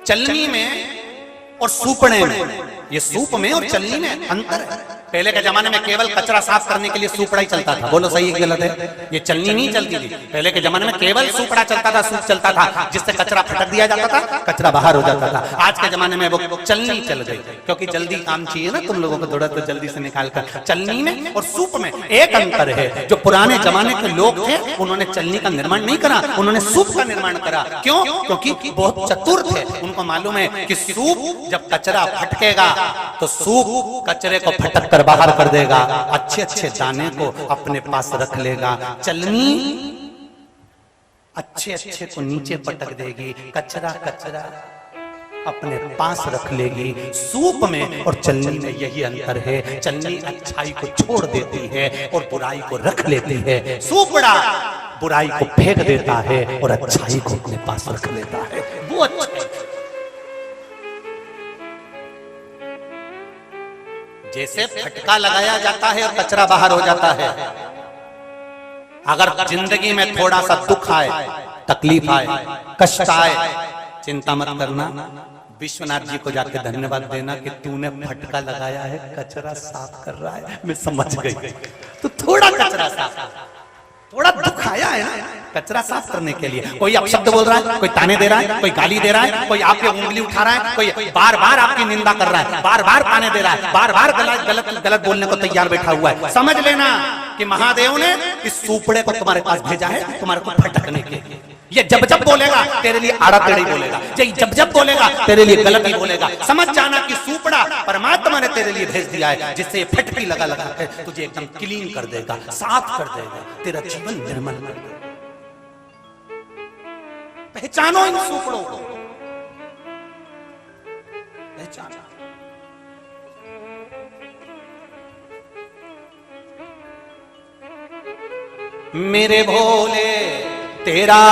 चलनी में और सूपड़े में, ये सूप में और चलनी में अंतर है। पहले के जमाने में केवल कचरा साफ करने के लिए सूपड़ा ही चलता था। बोलो सही है गलत है? ये चलनी नहीं चलती थी। पहले के जमाने में केवल सूपड़ा चलता था, सूप चलता था, जिससे कचरा फटक दिया जाता था, कचरा बाहर हो जाता था। आज के जमाने में वो चलनी चल गई, क्योंकि जल्दी काम चाहिए ना तुम लोगों को, थोड़ा तो जल्दी से निकाल कर। चलनी में और सूप में एक अंतर है। जो पुराने जमाने के लोग थे, उन्होंने चलनी का निर्माण नहीं करा, उन्होंने सूप का निर्माण करा। क्यों? क्योंकि बहुत चतुर थे। उनको मालूम है कि सूप जब कचरा फटकेगा तो सूप कचरे को फटक कर बाहर कर देगा, अच्छे अच्छे दाने को अपने पास रख लेगा। चलनी अच्छे अच्छे को नीचे पटक देगी, कचरा कचरा अपने पास रख लेगी। सूप में और चलनी में यही अंतर है। चलनी अच्छाई को छोड़ देती है और बुराई को रख लेती है। सूपड़ा बुराई को फेंक देता है और अच्छाई को अपने पास रख लेता है। वो अच्छा। जैसे फटका लगाया जाता है और कचरा बाहर हो जाता है, अगर जिंदगी में थोड़ा सा दुख आए, तकलीफ आए, कष्ट आए, चिंता मत करना, विश्वनाथ जी को जाके धन्यवाद देना कि तूने फटका लगाया है, कचरा साफ कर रहा है। मैं समझ गई। तो थोड़ा कचरा साफ, थोड़ा दुख आया है ना, कचरा साफ करने के लिए। कोई अपशब्द बोल रहा है, कोई ताने दे रहा है, कोई गाली दे रहा है, कोई आपके उंगली उठा रहा है, कोई बार बार आपकी निंदा कर रहा है, बार बार ताने दे रहा है, बार बार गलत बोलने को तैयार बैठा हुआ है। समझ लेना कि महादेव ने इस सूपड़े को तुम्हारे पास भेजा है, तुम्हारे को फटकने के लिए। ये जब जब बोलेगा तेरे लिए आड़ा टेढ़ी बोलेगा, जब जब बोलेगा तेरे लिए गलत ही बोलेगा। समझ जाना कि सूपड़ा परमात्मा ने तेरे लिए भेज दिया है, जिससे फटकी लगा लगा के तुझे एकदम क्लीन कर देगा, साफ कर देगा, तेरा जीवन निर्मल कर देगा। पहचानो इन सूपड़ों को, पहचानो। मेरे भोले तेरा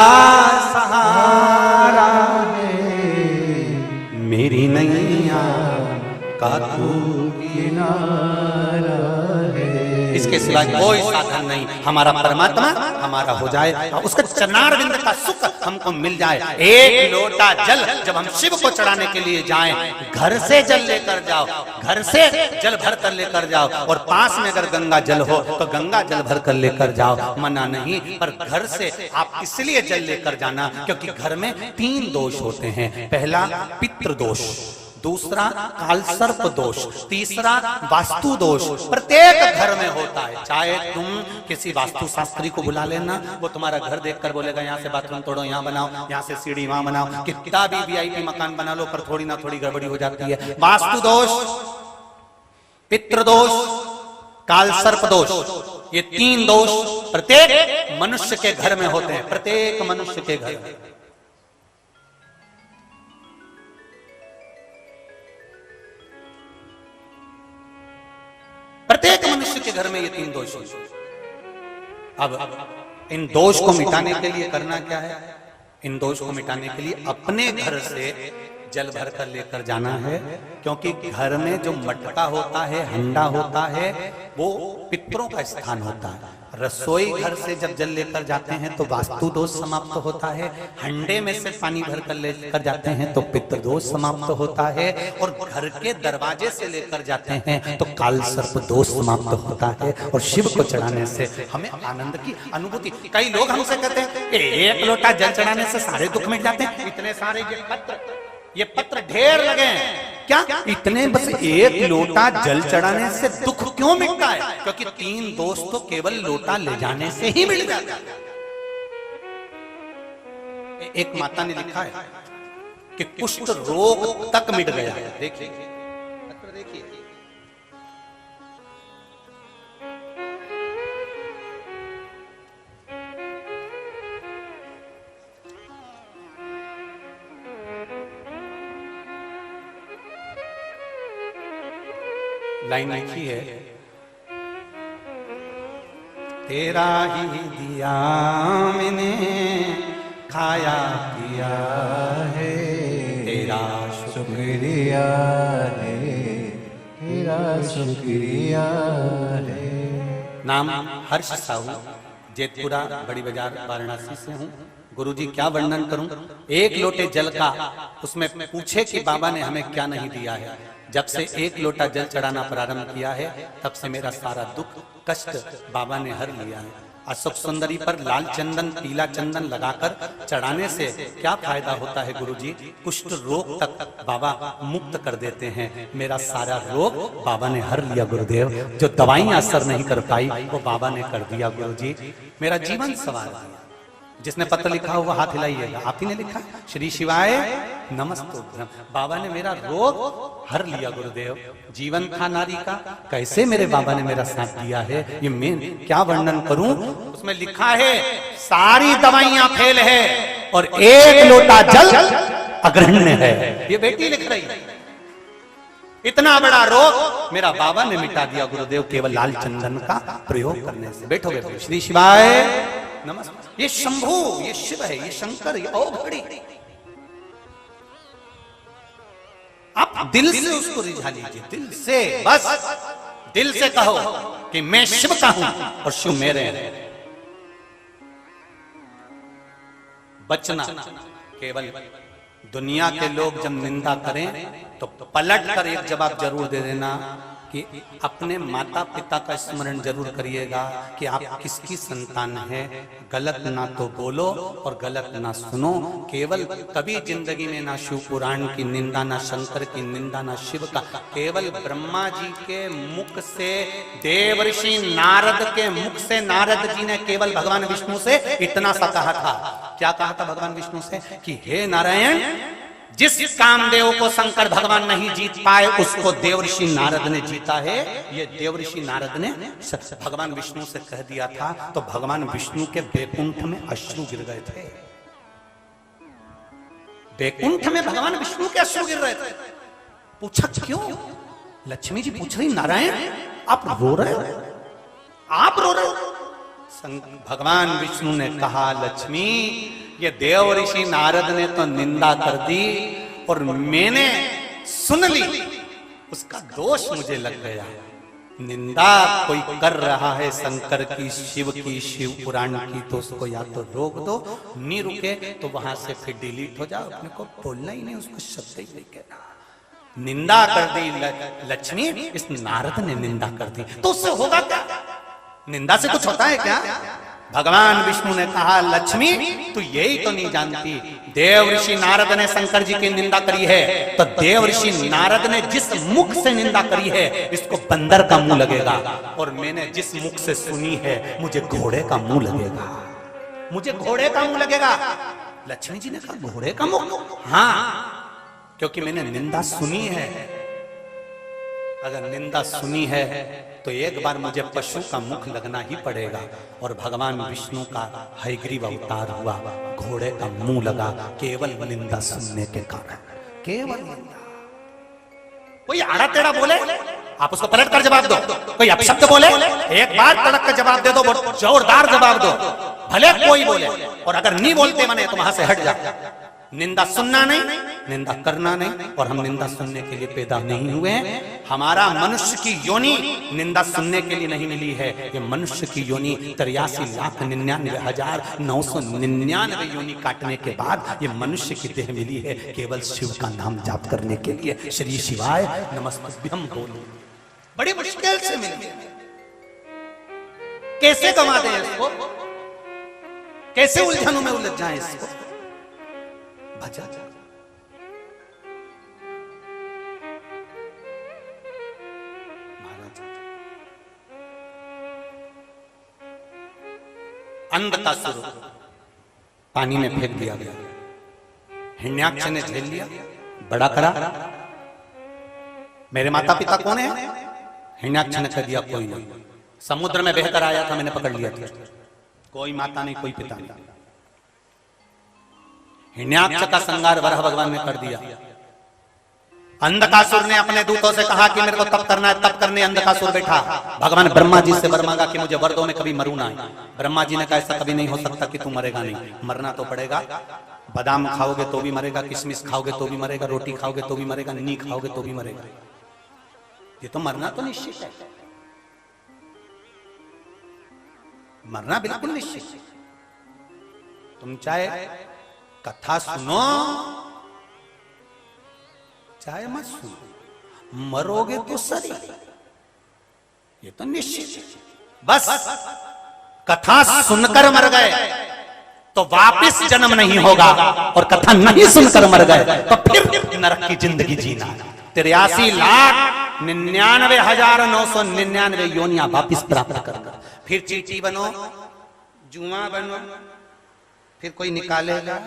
सहारा है, मेरी नैया का तू किनारा है। इसके के सिवाय कोई साधन नहीं। हमारा परमात्मा हमारा हो जाए, उसका चरणारविंद का सुख हमको मिल जाए। एक लोटा जल जब हम शिव को चढ़ाने के लिए जाएं, घर से जल लेकर जाओ, घर से जल भर कर लेकर जाओ, और पास में अगर गंगा जल हो तो गंगा जल भर कर लेकर जाओ, मना नहीं। पर घर से आप इसलिए जल लेकर जाना क्योंकि घर में 3 दोष होते हैं। पहला पितृदोष, दूसरा कालसर्प दोष, तीसरा वास्तु दोष। प्रत्येक घर में होता है। चाहे तुम किसी वास्तु शास्त्री को बुला लेना, वो तुम्हारा घर देखकर बोलेगा यहाँ से बाथरूम तोड़ो, यहाँ बनाओ, यहाँ से सीढ़ी वहां बनाओ। कितना भी वीआईपी मकान बना लो, पर थोड़ी ना थोड़ी गड़बड़ी हो जाती है। वास्तु दोष, पितृदोष, कालसर्प दोष, ये 3 दोष प्रत्येक मनुष्य के घर में होते हैं। प्रत्येक मनुष्य के घर में। प्रत्येक मनुष्य के घर में ये 3 दोष हैं। अब इन दोष को मिटाने के लिए करना क्या है? इन दोष को मिटाने के लिए अपने घर से जल भर कर लेकर जाना है, क्योंकि घर में जो मटका होता है, हंडा होता है, वो पितरों का स्थान होता है। रसोई घर से जब जल लेकर जाते हैं तो वास्तु दोष समाप्त होता है। हंडे में से पानी भर कर लेकर जाते हैं तो पितृ दोष समाप्त होता है। और घर के दरवाजे से लेकर जाते हैं तो काल सर्प दोष समाप्त होता है। और शिव को चढ़ाने से हमें आनंद की अनुभूति। कई लोग हमसे कहते हैं एक लोटा जल चढ़ाने से सारे दुख मिट जाते हैं। इतने सारे ये पत्र ढेर लगे हैं, क्या इतने बस एक लोटा जल चढ़ाने से दुख क्यों मिटता है? क्योंकि 3 दोष तो केवल लोटा ले जाने से ही मिट जाता है। एक माता ने लिखा है कि कुष्ठ रोग तक मिट गया है। देखिए देखिए, लाइन लिखी है, तेरा ही दिया मैंने खाया पिया है, तेरा शुक्रिया है, तेरा शुक्रिया है। नाम हर्ष साहू, जेतपुरा बड़ी बाजार वाराणसी से हूँ। गुरुजी क्या वर्णन करूं? एक लोटे जल का, उसमें पूछे कि बाबा ने हमें क्या नहीं दिया है। जब से एक लोटा जल चढ़ाना प्रारंभ किया है, तब से मेरा सारा दुख कष्ट बाबा ने हर लिया है। अशोक सुंदरी पर लाल चंदन पीला चंदन लगाकर चढ़ाने से क्या फायदा होता है गुरुजी? कुष्ठ रोग तक बाबा मुक्त कर देते हैं। मेरा सारा रोग बाबा ने हर लिया गुरुदेव। जो दवाइयां असर नहीं कर पाई वो बाबा ने कर दिया गुरुजी। मेरा जीवन सवार दिया। जिसने पत्र लिखा हुआ हाथ हिलाइएगा। आप ही ने लिखा, श्री शिवाय नमस्तुभ्यम। बाबा ने मेरा रोग हर लिया गुरुदेव। जीवन था नारी का, कैसे मेरे बाबा ने मेरा साथ दिया है, ये मैं क्या वर्णन करूं? उसमें लिखा है सारी दवाइयां फेल है और एक लोटा जल अग्रहण्य है। ये बेटी लिख रही है। इतना बड़ा रोग मेरा बाबा ने मिटा दिया गुरुदेव, केवल लाल चंदन का प्रयोग करने से। बैठो बैठो। श्री शिवाय नमस्कार। ये शंभु, ये शिव है, ये शंकर, ये औघड़ी। आप दिल से उसको रिझा लीजिए, दिल से, बस दिल से कहो कि मैं शिव का हूं और शिव मेरे हैं। बचना केवल दुनिया के लोग जब निंदा करें तो पलट कर एक जवाब जरूर दे देना कि अपने माता पिता का स्मरण जरूर करिएगा कि आप किसकी संतान है। गलत ना तो बोलो और गलत ना सुनो। केवल कभी जिंदगी में ना शिव पुराण की निंदा, ना शंकर की निंदा, ना शिव का। केवल ब्रह्मा जी के मुख से, देवर्षि नारद के मुख से नारद जी ने केवल भगवान विष्णु से इतना सा कहा था। क्या कहा था भगवान विष्णु से? कि हे नारायण, जिस कामदेव को शंकर भगवान नहीं जीत पाए उसको देवर्षि नारद ने जीता है। ये देवर्षि नारद ने भगवान विष्णु से कह दिया था। तो भगवान विष्णु के बैकुंठ में अश्रु गिर गए थे। बैकुंठ में भगवान विष्णु के अश्रु गिर रहे थे। पूछा क्यों? लक्ष्मी जी पूछ रही, नारायण आप रो रहे हो, आप रो रहे हो? भगवान विष्णु ने कहा, लक्ष्मी ये देव ऋषि नारद ने तो निंदा कर दी और मैंने सुन ली, उसका दोष मुझे लग गया। निंदा कोई कर रहा है शंकर की, शिव की, शिव पुराण की, तो उसको या तो रोक दो, नहीं रुके तो वहां से फिर डिलीट हो जाओ। अपने को बोलना ही नहीं, उसको शब्द ही नहीं कहना। निंदा कर दी लक्ष्मी, इस नारद ने निंदा कर दी, तो उससे होगा क्या? निंदा से कुछ होता है क्या? भगवान विष्णु ने कहा लक्ष्मी तू यही तो नहीं जानती, देव ऋषि नारद ने शंकर जी की निंदा करी है, तो देव ऋषि नारद ने जिस मुख से निंदा करी है इसको बंदर का मुंह लगेगा, और मैंने जिस मुख से सुनी है मुझे घोड़े का मुंह लगेगा, मुझे घोड़े का मुंह लगेगा। लक्ष्मी जी ने कहा घोड़े का मुंह? हाँ, क्योंकि मैंने निंदा सुनी है। अगर निंदा सुनी है तो एक बार मुझे पशु का मुख लगना ही पड़ेगा। और भगवान विष्णु का हयग्रीव अवतार हुआ, घोड़े का मुंह लगा, केवल निंदा सुनने के कारण। केवल निंदा। कोई आड़ा टेढ़ा बोले आप उसको पलट कर जवाब दो, कोई अपशब्द बोले एक बार तड़क कर जवाब दे दो, बहुत जोरदार जवाब दो, भले कोई बोले। और अगर नहीं बोलते मने तो वहां से हट जा। निंदा सुनना नहीं, निंदा करना नहीं, और हम निंदा सुनने के लिए पैदा नहीं हुए हैं। हमारा मनुष्य की योनि निंदा सुनने के लिए नहीं मिली है। ये मनुष्य की योनि 83,99,999 योनि काटने के बाद ये मनुष्य की देह मिली है, केवल शिव का नाम जाप करने के लिए। श्री शिवाय नमस्तुभ्यम बोलो, बड़ी मुश्किल से मिली। कैसे कमा दें इसको, कैसे उलझनों में उलझ जाए इसको? भजा महाराज अंधकासुर पानी में फेंक दिया गया, हिरण्याक्ष ने झेल लिया, बड़ा करा। मेरे माता पिता कौन है? हिरण्याक्ष ने कह दिया कोई नहीं। समुद्र में बहकर आया था, मैंने पकड़ लिया था, कोई माता नहीं, कोई पिता नहीं। हिरण्याक्ष का संगार वराह भगवान ने कर दिया। अंधकासुर ने अपने दूतों से कहा कि मेरे को तप करना है, तप करने अंधकासुर बैठा। भगवान ब्रह्मा जी से वर मांगा कि मुझे वर दो, मैं कभी मरूं ना। ब्रह्मा जी ने कहा ऐसा कभी नहीं हो सकता कि तू मरेगा नहीं, मरना तो पड़ेगा। बादाम खाओगे तो भी मरेगा, किशमिश खाओगे तो भी मरेगा, रोटी खाओगे तो भी मरेगा, नी खाओगे तो भी मरेगा। ये तो मरना तो निश्चित है, मरना बिल्कुल निश्चित है। तुम चाहे कथा सुनो चाहे मत सुनो, मरोगे तो सही, ये तो निश्चित है। बस कथा सुनकर मर गए तो वापस जन्म नहीं होगा, और कथा नहीं सुनकर मर गए तो फिर नरक की जिंदगी जीना। 83,99,999 योनियां वापिस प्राप्त कर, फिर चींटी बनो, जुआ बनो, फिर कोई निकालेगा।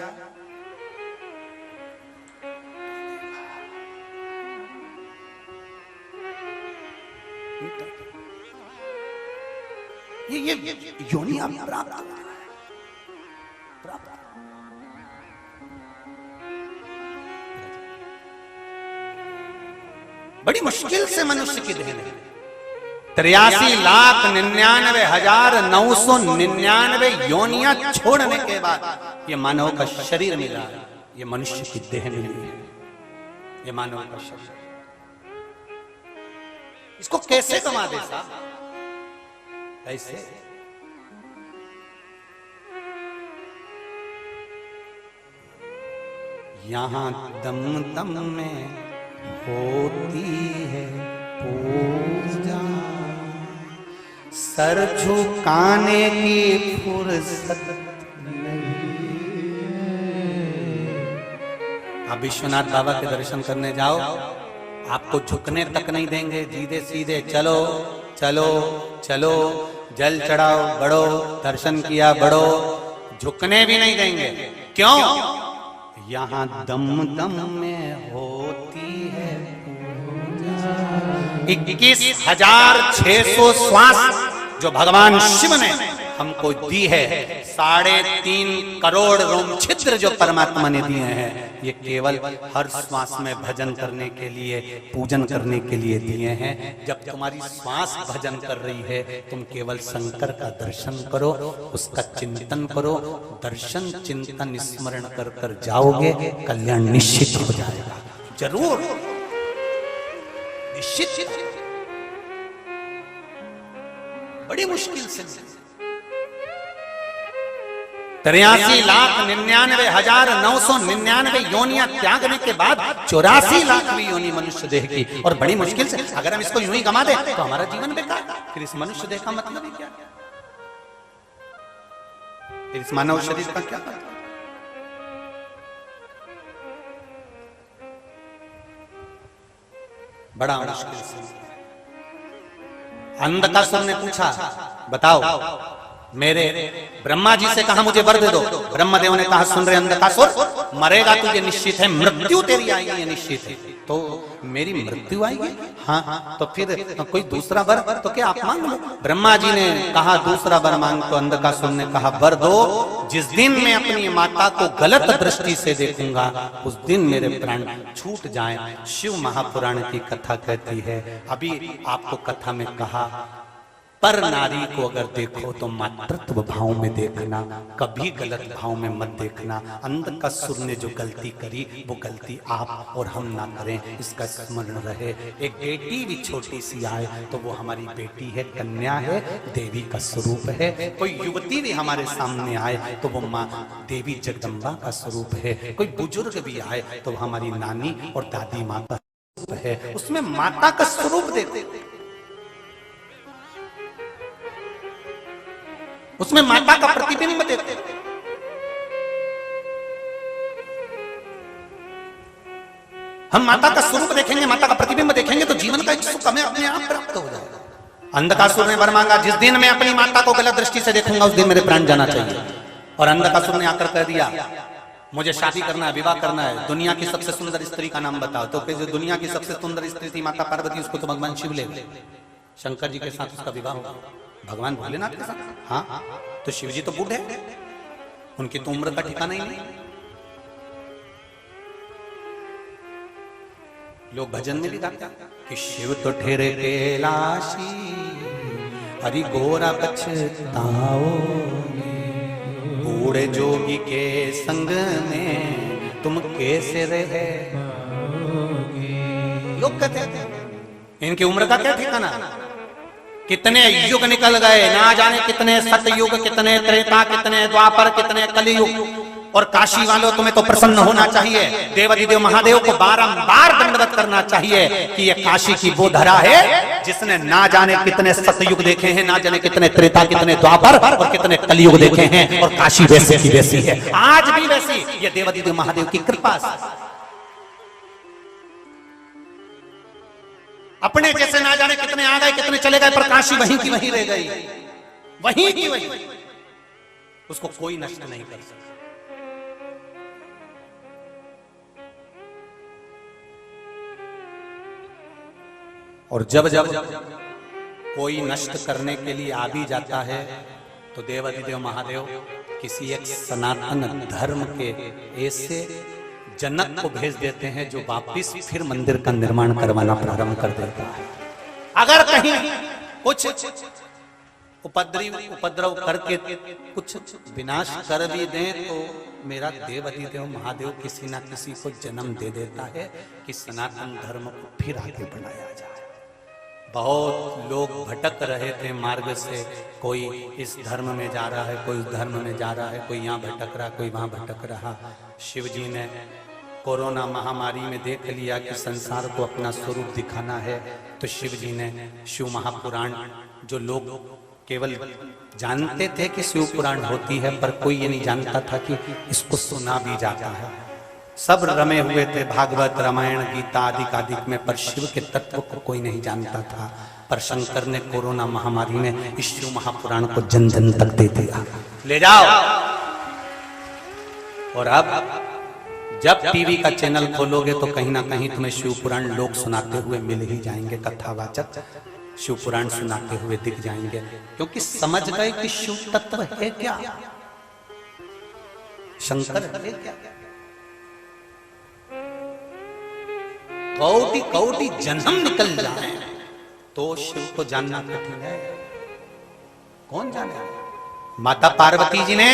ये योनियां प्राप्त, बड़ी मुश्किल से मनुष्य की देह है। 83,99,999 योनियां छोड़ने के बाद ये मानव का शरीर मिला, ये मनुष्य की देह मिली है, ये मानव का शरीर। इसको कैसे कमा दे साहब? कैसे? यहां दम दम में होती है पूजा, सर झुकाने की फुर्सत नहीं। आप विश्वनाथ बाबा के दर्शन करने जाओ, आपको झुकने तक नहीं देंगे, सीधे सीधे चलो चलो चलो, जल चढ़ाओ बढ़ो, दर्शन किया बढ़ो, झुकने भी नहीं देंगे। क्यों? यहाँ दम दम में होती है 21,600 श्वास जो भगवान शिव ने हमको दी है। 3.5 करोड़ रोम छिद्र जो परमात्मा ने दिए हैं, ये केवल हर श्वास में भजन करने के लिए, पूजन करने के लिए दिए हैं। जब तुम्हारी श्वास भजन कर रही है, तुम केवल शंकर का दर्शन करो, उसका चिंतन करो। दर्शन चिंतन स्मरण कर कर जाओगे, कल्याण निश्चित हो जाएगा। जरूर निश्चित। बड़ी मुश्किल से 83,99,999 योनियां त्यागने के बाद 84,00,000वीं योनि मनुष्य देह की, और बड़ी मुश्किल से अगर हम इसको यूं ही गंवा दे तो हमारा जीवन बेकार। फिर इस मनुष्य देह का मतलब ही क्या? फिर इस मानव शरीर का क्या मतलब? बड़ा मुश्किल से। अंधकासुर ने पूछा, बताओ मेरे ब्रह्मा जी से कहा मुझे वर दे दो। ब्रह्मदेव ने कहा, सुन रहे अंधकासुर, मरेगा तू ये निश्चित है, मृत्यु तेरी आएगी ये निश्चित है। तो मेरी मृत्यु आएगी? हाँ, तो फिर कोई दूसरा वर तो क्या आप मांग लो। ब्रह्मा जी ने कहा दूसरा वर मांग, तो अंधकासुर ने कहा, वर दो, जिस दिन मैं अपनी माता को गलत दृष्टि से देखूंगा उस दिन मेरे प्राण छूट जाएं। शिव महापुराण की कथा कहती है, अभी आपको कथा में कहा, पर नारी को अगर देखो तो मातृत्व भाव में देखना, कभी गलत भाव में मत देखना। अंधकासुर ने जो गलती करी वो गलती आप और हम ना करें, इसका स्मरण रहे। एक बेटी भी छोटी सी आए तो वो हमारी बेटी है, कन्या है, देवी का स्वरूप है। कोई युवती भी हमारे सामने आए तो वो माँ देवी जगदम्बा का स्वरूप है। कोई बुजुर्ग भी आए तो वो हमारी नानी और दादी माँ का स्वरूप है। उसमें माता का स्वरूप देखो, उसमें माता का प्रतिबिंब देखते। हम माता का स्वरूप देखेंगे, माता का प्रतिबिंब देखेंगे तो जीवन का एक सुख हमें अपने आप प्राप्त हो जाएगा। अंधकासुर ने वर मांगा, जिस दिन मैं अपनी माता को गलत दृष्टि से देखूंगा उस दिन मेरे प्राण जाना चाहिए। और अंधकासुर ने आकर कह दिया, मुझे शादी करना है, विवाह करना है, दुनिया की सबसे सुंदर स्त्री का नाम बताओ। तो जो दुनिया की सबसे सुंदर स्त्री थी माता पार्वती, उसको तो भगवान शिव ले गए, शंकर जी के साथ उसका विवाह होगा, भगवान भोलेनाथ के साथ। हाँ, तो शिव जी तो बूढ़े, उनकी तो उम्र का ठिकाना ही नहीं। लोग भजन में भी गाते कि शिव तो ठहरे कैलाशी, हरि गोरा पछताओगे, बूढ़े जोगी के संग में तुम कैसे रहे। लोग कहते हैं इनकी उम्र का क्या ठिकाना। कितने युग निकल गए, ना जाने कितने सतयुग, कितने त्रेता, कितने द्वापर, कितने कलियुग। और काशी वालों तुम्हें तो प्रसन्न होना चाहिए, देवाधिदेव महादेव को बारंबार दंडवत करना चाहिए कि ये काशी की वो धरा है जिसने ना जाने कितने सतयुग देखे हैं, ना जाने कितने त्रेता, कितने द्वापर और कितने कलियुग देखे हैं, और काशी वैसे की वैसी है, आज भी वैसी। ये देवाधिदेव महादेव की कृपा से। अपने जैसे ना जाने कितने आ गए, कितने चले गए, पर काशी वहीं की वहीं रह गई, वहीं की वहीं। उसको कोई नष्ट नहीं कर सकता। और जब जब कोई नष्ट करने के लिए आ भी जाता है तो देवाधिदेव महादेव किसी एक सनातन धर्म के ऐसे जनक को भेज देते हैं जो वापिस फिर मंदिर का निर्माण करवाना प्रारंभ कर देता है। अगर कहीं कुछ उपद्रव करके कुछ विनाश कर भी दें तो मेरा देवाधिदेव महादेव किसी ना किसी को जन्म दे देता है कि सनातन धर्म को फिर आगे बढ़ाया जाए। बहुत लोग भटक रहे थे मार्ग से, कोई इस धर्म में जा रहा है, कोई उस धर्म में जा रहा है, कोई यहाँ भटक रहा, कोई वहां भटक रहा। शिव जी ने कोरोना महामारी में देख लिया कि संसार को अपना स्वरूप दिखाना है, तो शिव जी ने शिव महापुराण, जो लोग केवल जानते थे कि शिव पुराण होती है पर कोई ये नहीं जानता था कि इसको सुना भी जाता है। सब रमे हुए थे भागवत, रामायण, गीता आदि कादिक में, पर शिव के तत्व को कोई नहीं जानता था। पर शंकर ने कोरोना महामारी में इस शिव महापुराण को जन जन तक दे दिया, ले जाओ। और अब जब टीवी का चैनल खोलोगे तो कहीं ना कहीं तुम्हें शिव पुराण लोग सुनाते हुए मिल ही जाएंगे, कथावाचक शिव पुराण सुनाते हुए दिख जाएंगे, क्योंकि समझ गए कि शिव तत्व है क्या, शंकर है क्या। कौटि कौटि जन्म निकल जाए तो शिव को जानना कठिन है। कौन जाने। माता पार्वती जी ने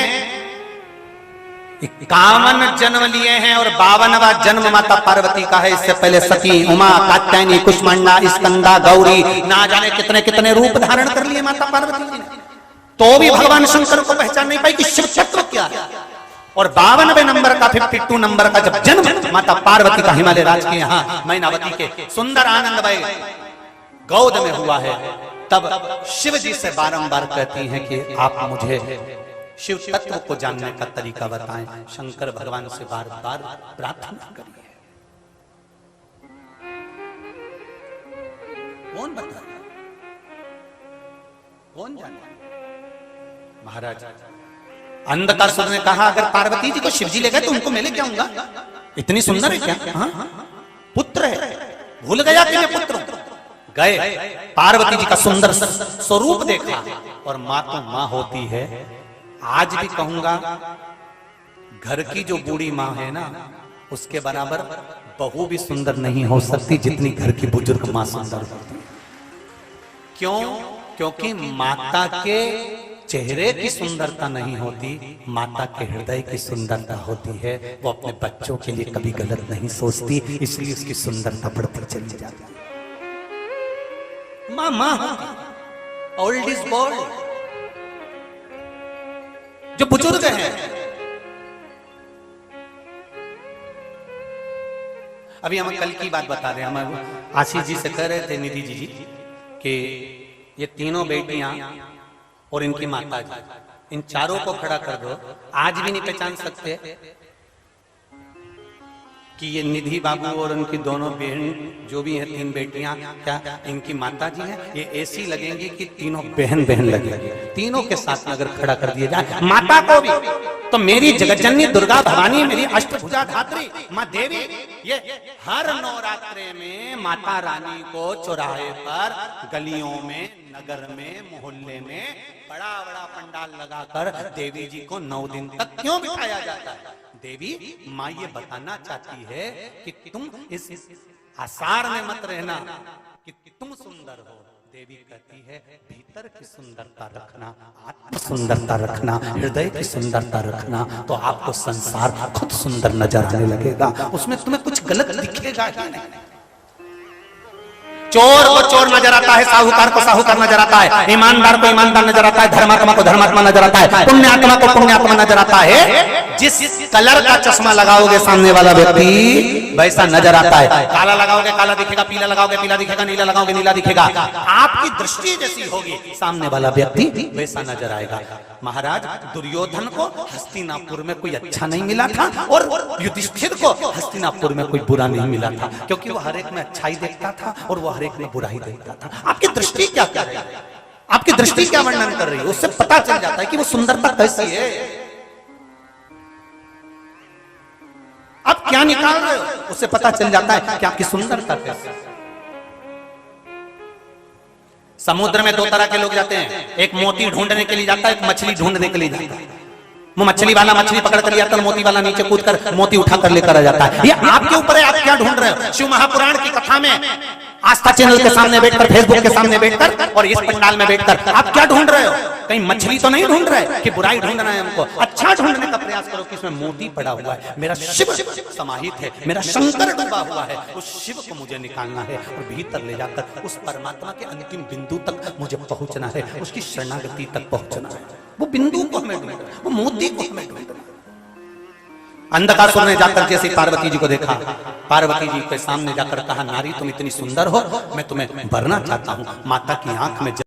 51 जन्म लिए हैं और 52वां जन्म माता पार्वती का है। इससे पहले सती, उमा, कात्यायनी, कुष्मांडा, स्कंदा, गौरी, ना जाने कितने कितने रूप धारण कर लिए माता पार्वती जी ने, तो भी भगवान शंकर को पहचान नहीं पाई कि शिव तत्व क्या है। और 52वें नंबर का 52 नंबर का जब जन्म माता पार्वती का हिमालय राज के यहाँ मैनावती के सुंदर आनंदमय गोद में हुआ है, तब शिव जी से बारंबार कहती हैं कि आप मुझे शिव तत्व को जानने का तरीका बताएं। शंकर भगवान से बार बार प्रार्थना करिए। कौन बताएगा, कौन जाने? महाराज अंधकासुर ने कहा अगर पार्वती जी को शिव जी ले गए तो उनको मैं लेके आऊंगा, इतनी सुंदर है क्या? हाँ? पुत्र है, भूल गया कि मैं पुत्र हूं। गए, पार्वती जी का सुंदर स्वरूप देखा, और माँ तो माँ होती है। आज भी कहूंगा घर की जो बूढ़ी माँ है ना, उसके बराबर बहू भी सुंदर नहीं हो सकती जितनी घर की बुजुर्ग माँ सुंदर होती है। क्यों? क्योंकि माता के चेहरे की सुंदरता नहीं होती, माता के हृदय की सुंदरता होती है। वो अपने बच्चों के लिए कभी गलत नहीं सोचती, इसलिए उसकी सुंदरता बढ़ती चली जाती है। माँ माँ होती, ओल्ड इज गोल्ड। जो बुजुर्ग हैं, अभी हम कल की बात बता रहे हैं, हम आशीष जी से कह रहे थे, निधि जी कि ये तीनों बेटियां और इनकी माता जी, इन चारों को खड़ा कर दो, आज भी नहीं पहचान सकते कि ये निधि बाबू और उनकी दोनों बहन जो भी हैं, 3 बेटियां, क्या इनकी माता जी हैं? ये ऐसी लगेंगी कि तीनों बहन बहन लगेंगी। तीनों के साथ में अगर खड़ा कर दिया जाए माता को भी, तो मेरी जगतजननी दुर्गा भवानी, मेरी अष्टभुजा धात्री माँ देवी, ये हर नवरात्रे में माता रानी को चौराहे पर, गलियों में, नगर में, मोहल्ले में बड़ा बड़ा पंडाल लगाकर देवी जी को 9 दिन तक क्यों बिठाया जाता है? देवी माँ ये बताना चाहती है कि तुम इस आसार में मत रहना कि तुम सुंदर हो। देवी कहती है भीतर की सुंदरता रखना, आत्म सुंदरता रखना, हृदय की सुंदरता रखना, तो आपको संसार खुद सुंदर नजर आने लगेगा, उसमें तुम्हें कुछ गलत दिखेगा ही नहीं। चोर को चोर नजर आता है, साहूकार को साहूकार नजर आता है, ईमानदार को ईमानदार नजर आता है, धर्मात्मा को धर्मात्मा नजर आता है, पुण्यात्मा को पुण्यात्मा नजर आता है। जिस कलर का चश्मा लगाओगे सामने वाला व्यक्ति वैसा नजर आता है। काला लगाओगे काला दिखेगा, पीला लगाओगे पीला दिखेगा, नीला लगाओगे नीला दिखेगा। आपकी दृष्टि जैसी होगी सामने वाला व्यक्ति वैसा नजर आएगा। महाराज दुर्योधन को हस्तिनापुर में कोई अच्छा नहीं मिला था, और युधिष्ठिर को हस्तिनापुर में कोई बुरा नहीं मिला था, क्योंकि वो हर एक में अच्छाई देखता था और वो हर एक में बुराई देखता था। आपकी दृष्टि क्या कर रही है, आपकी दृष्टि क्या वर्णन कर रही है, उससे पता चल जाता है कि वो सुंदरता कैसी है। आप क्या निकाल रहे हो, उससे पता चल जाता है कि आपकी सुंदरता कैसी है। समुद्र में 2 तरह के लोग जाते हैं, एक मोती ढूंढने के लिए जाता है, एक मछली ढूंढने के लिए जाता है। वो मछली वाला मछली पकड़ कर ले आता है, मोती वाला नीचे कूद कर मोती उठा कर लेकर आ जाता है। ये आपके ऊपर है, आप क्या ढूंढ रहे हो। शिव महापुराण की कथा में आस्था चैनल के सामने बैठकर, फेसबुक के सामने बैठकर और इस पंडाल में बैठकर आप क्या ढूंढ रहे हो? कहीं मछली तो नहीं ढूंढ रहे कि बुराई ढूंढना है हमको। अच्छा ढूंढने का प्रयास करो कि इसमें मोती पड़ा हुआ है, मेरा शिव समाहित है, मेरा शंकर डूबा हुआ है, उस शिव को मुझे निकालना है और भीतर ले जाकर उस परमात्मा के अंतिम बिंदु तक मुझे पहुंचना है, उसकी शरणागति तक पहुंचना है। वो बिंदु को हमें ढूंढना, वो मोती को हमें ढूंढना। अंधकासुर ने जाकर जैसे पार्वती जी को देखा, पार्वती जी के सामने जाकर कहा नारी तुम इतनी सुंदर हो, मैं तुम्हें वरना चाहता हूं। माता की आंख में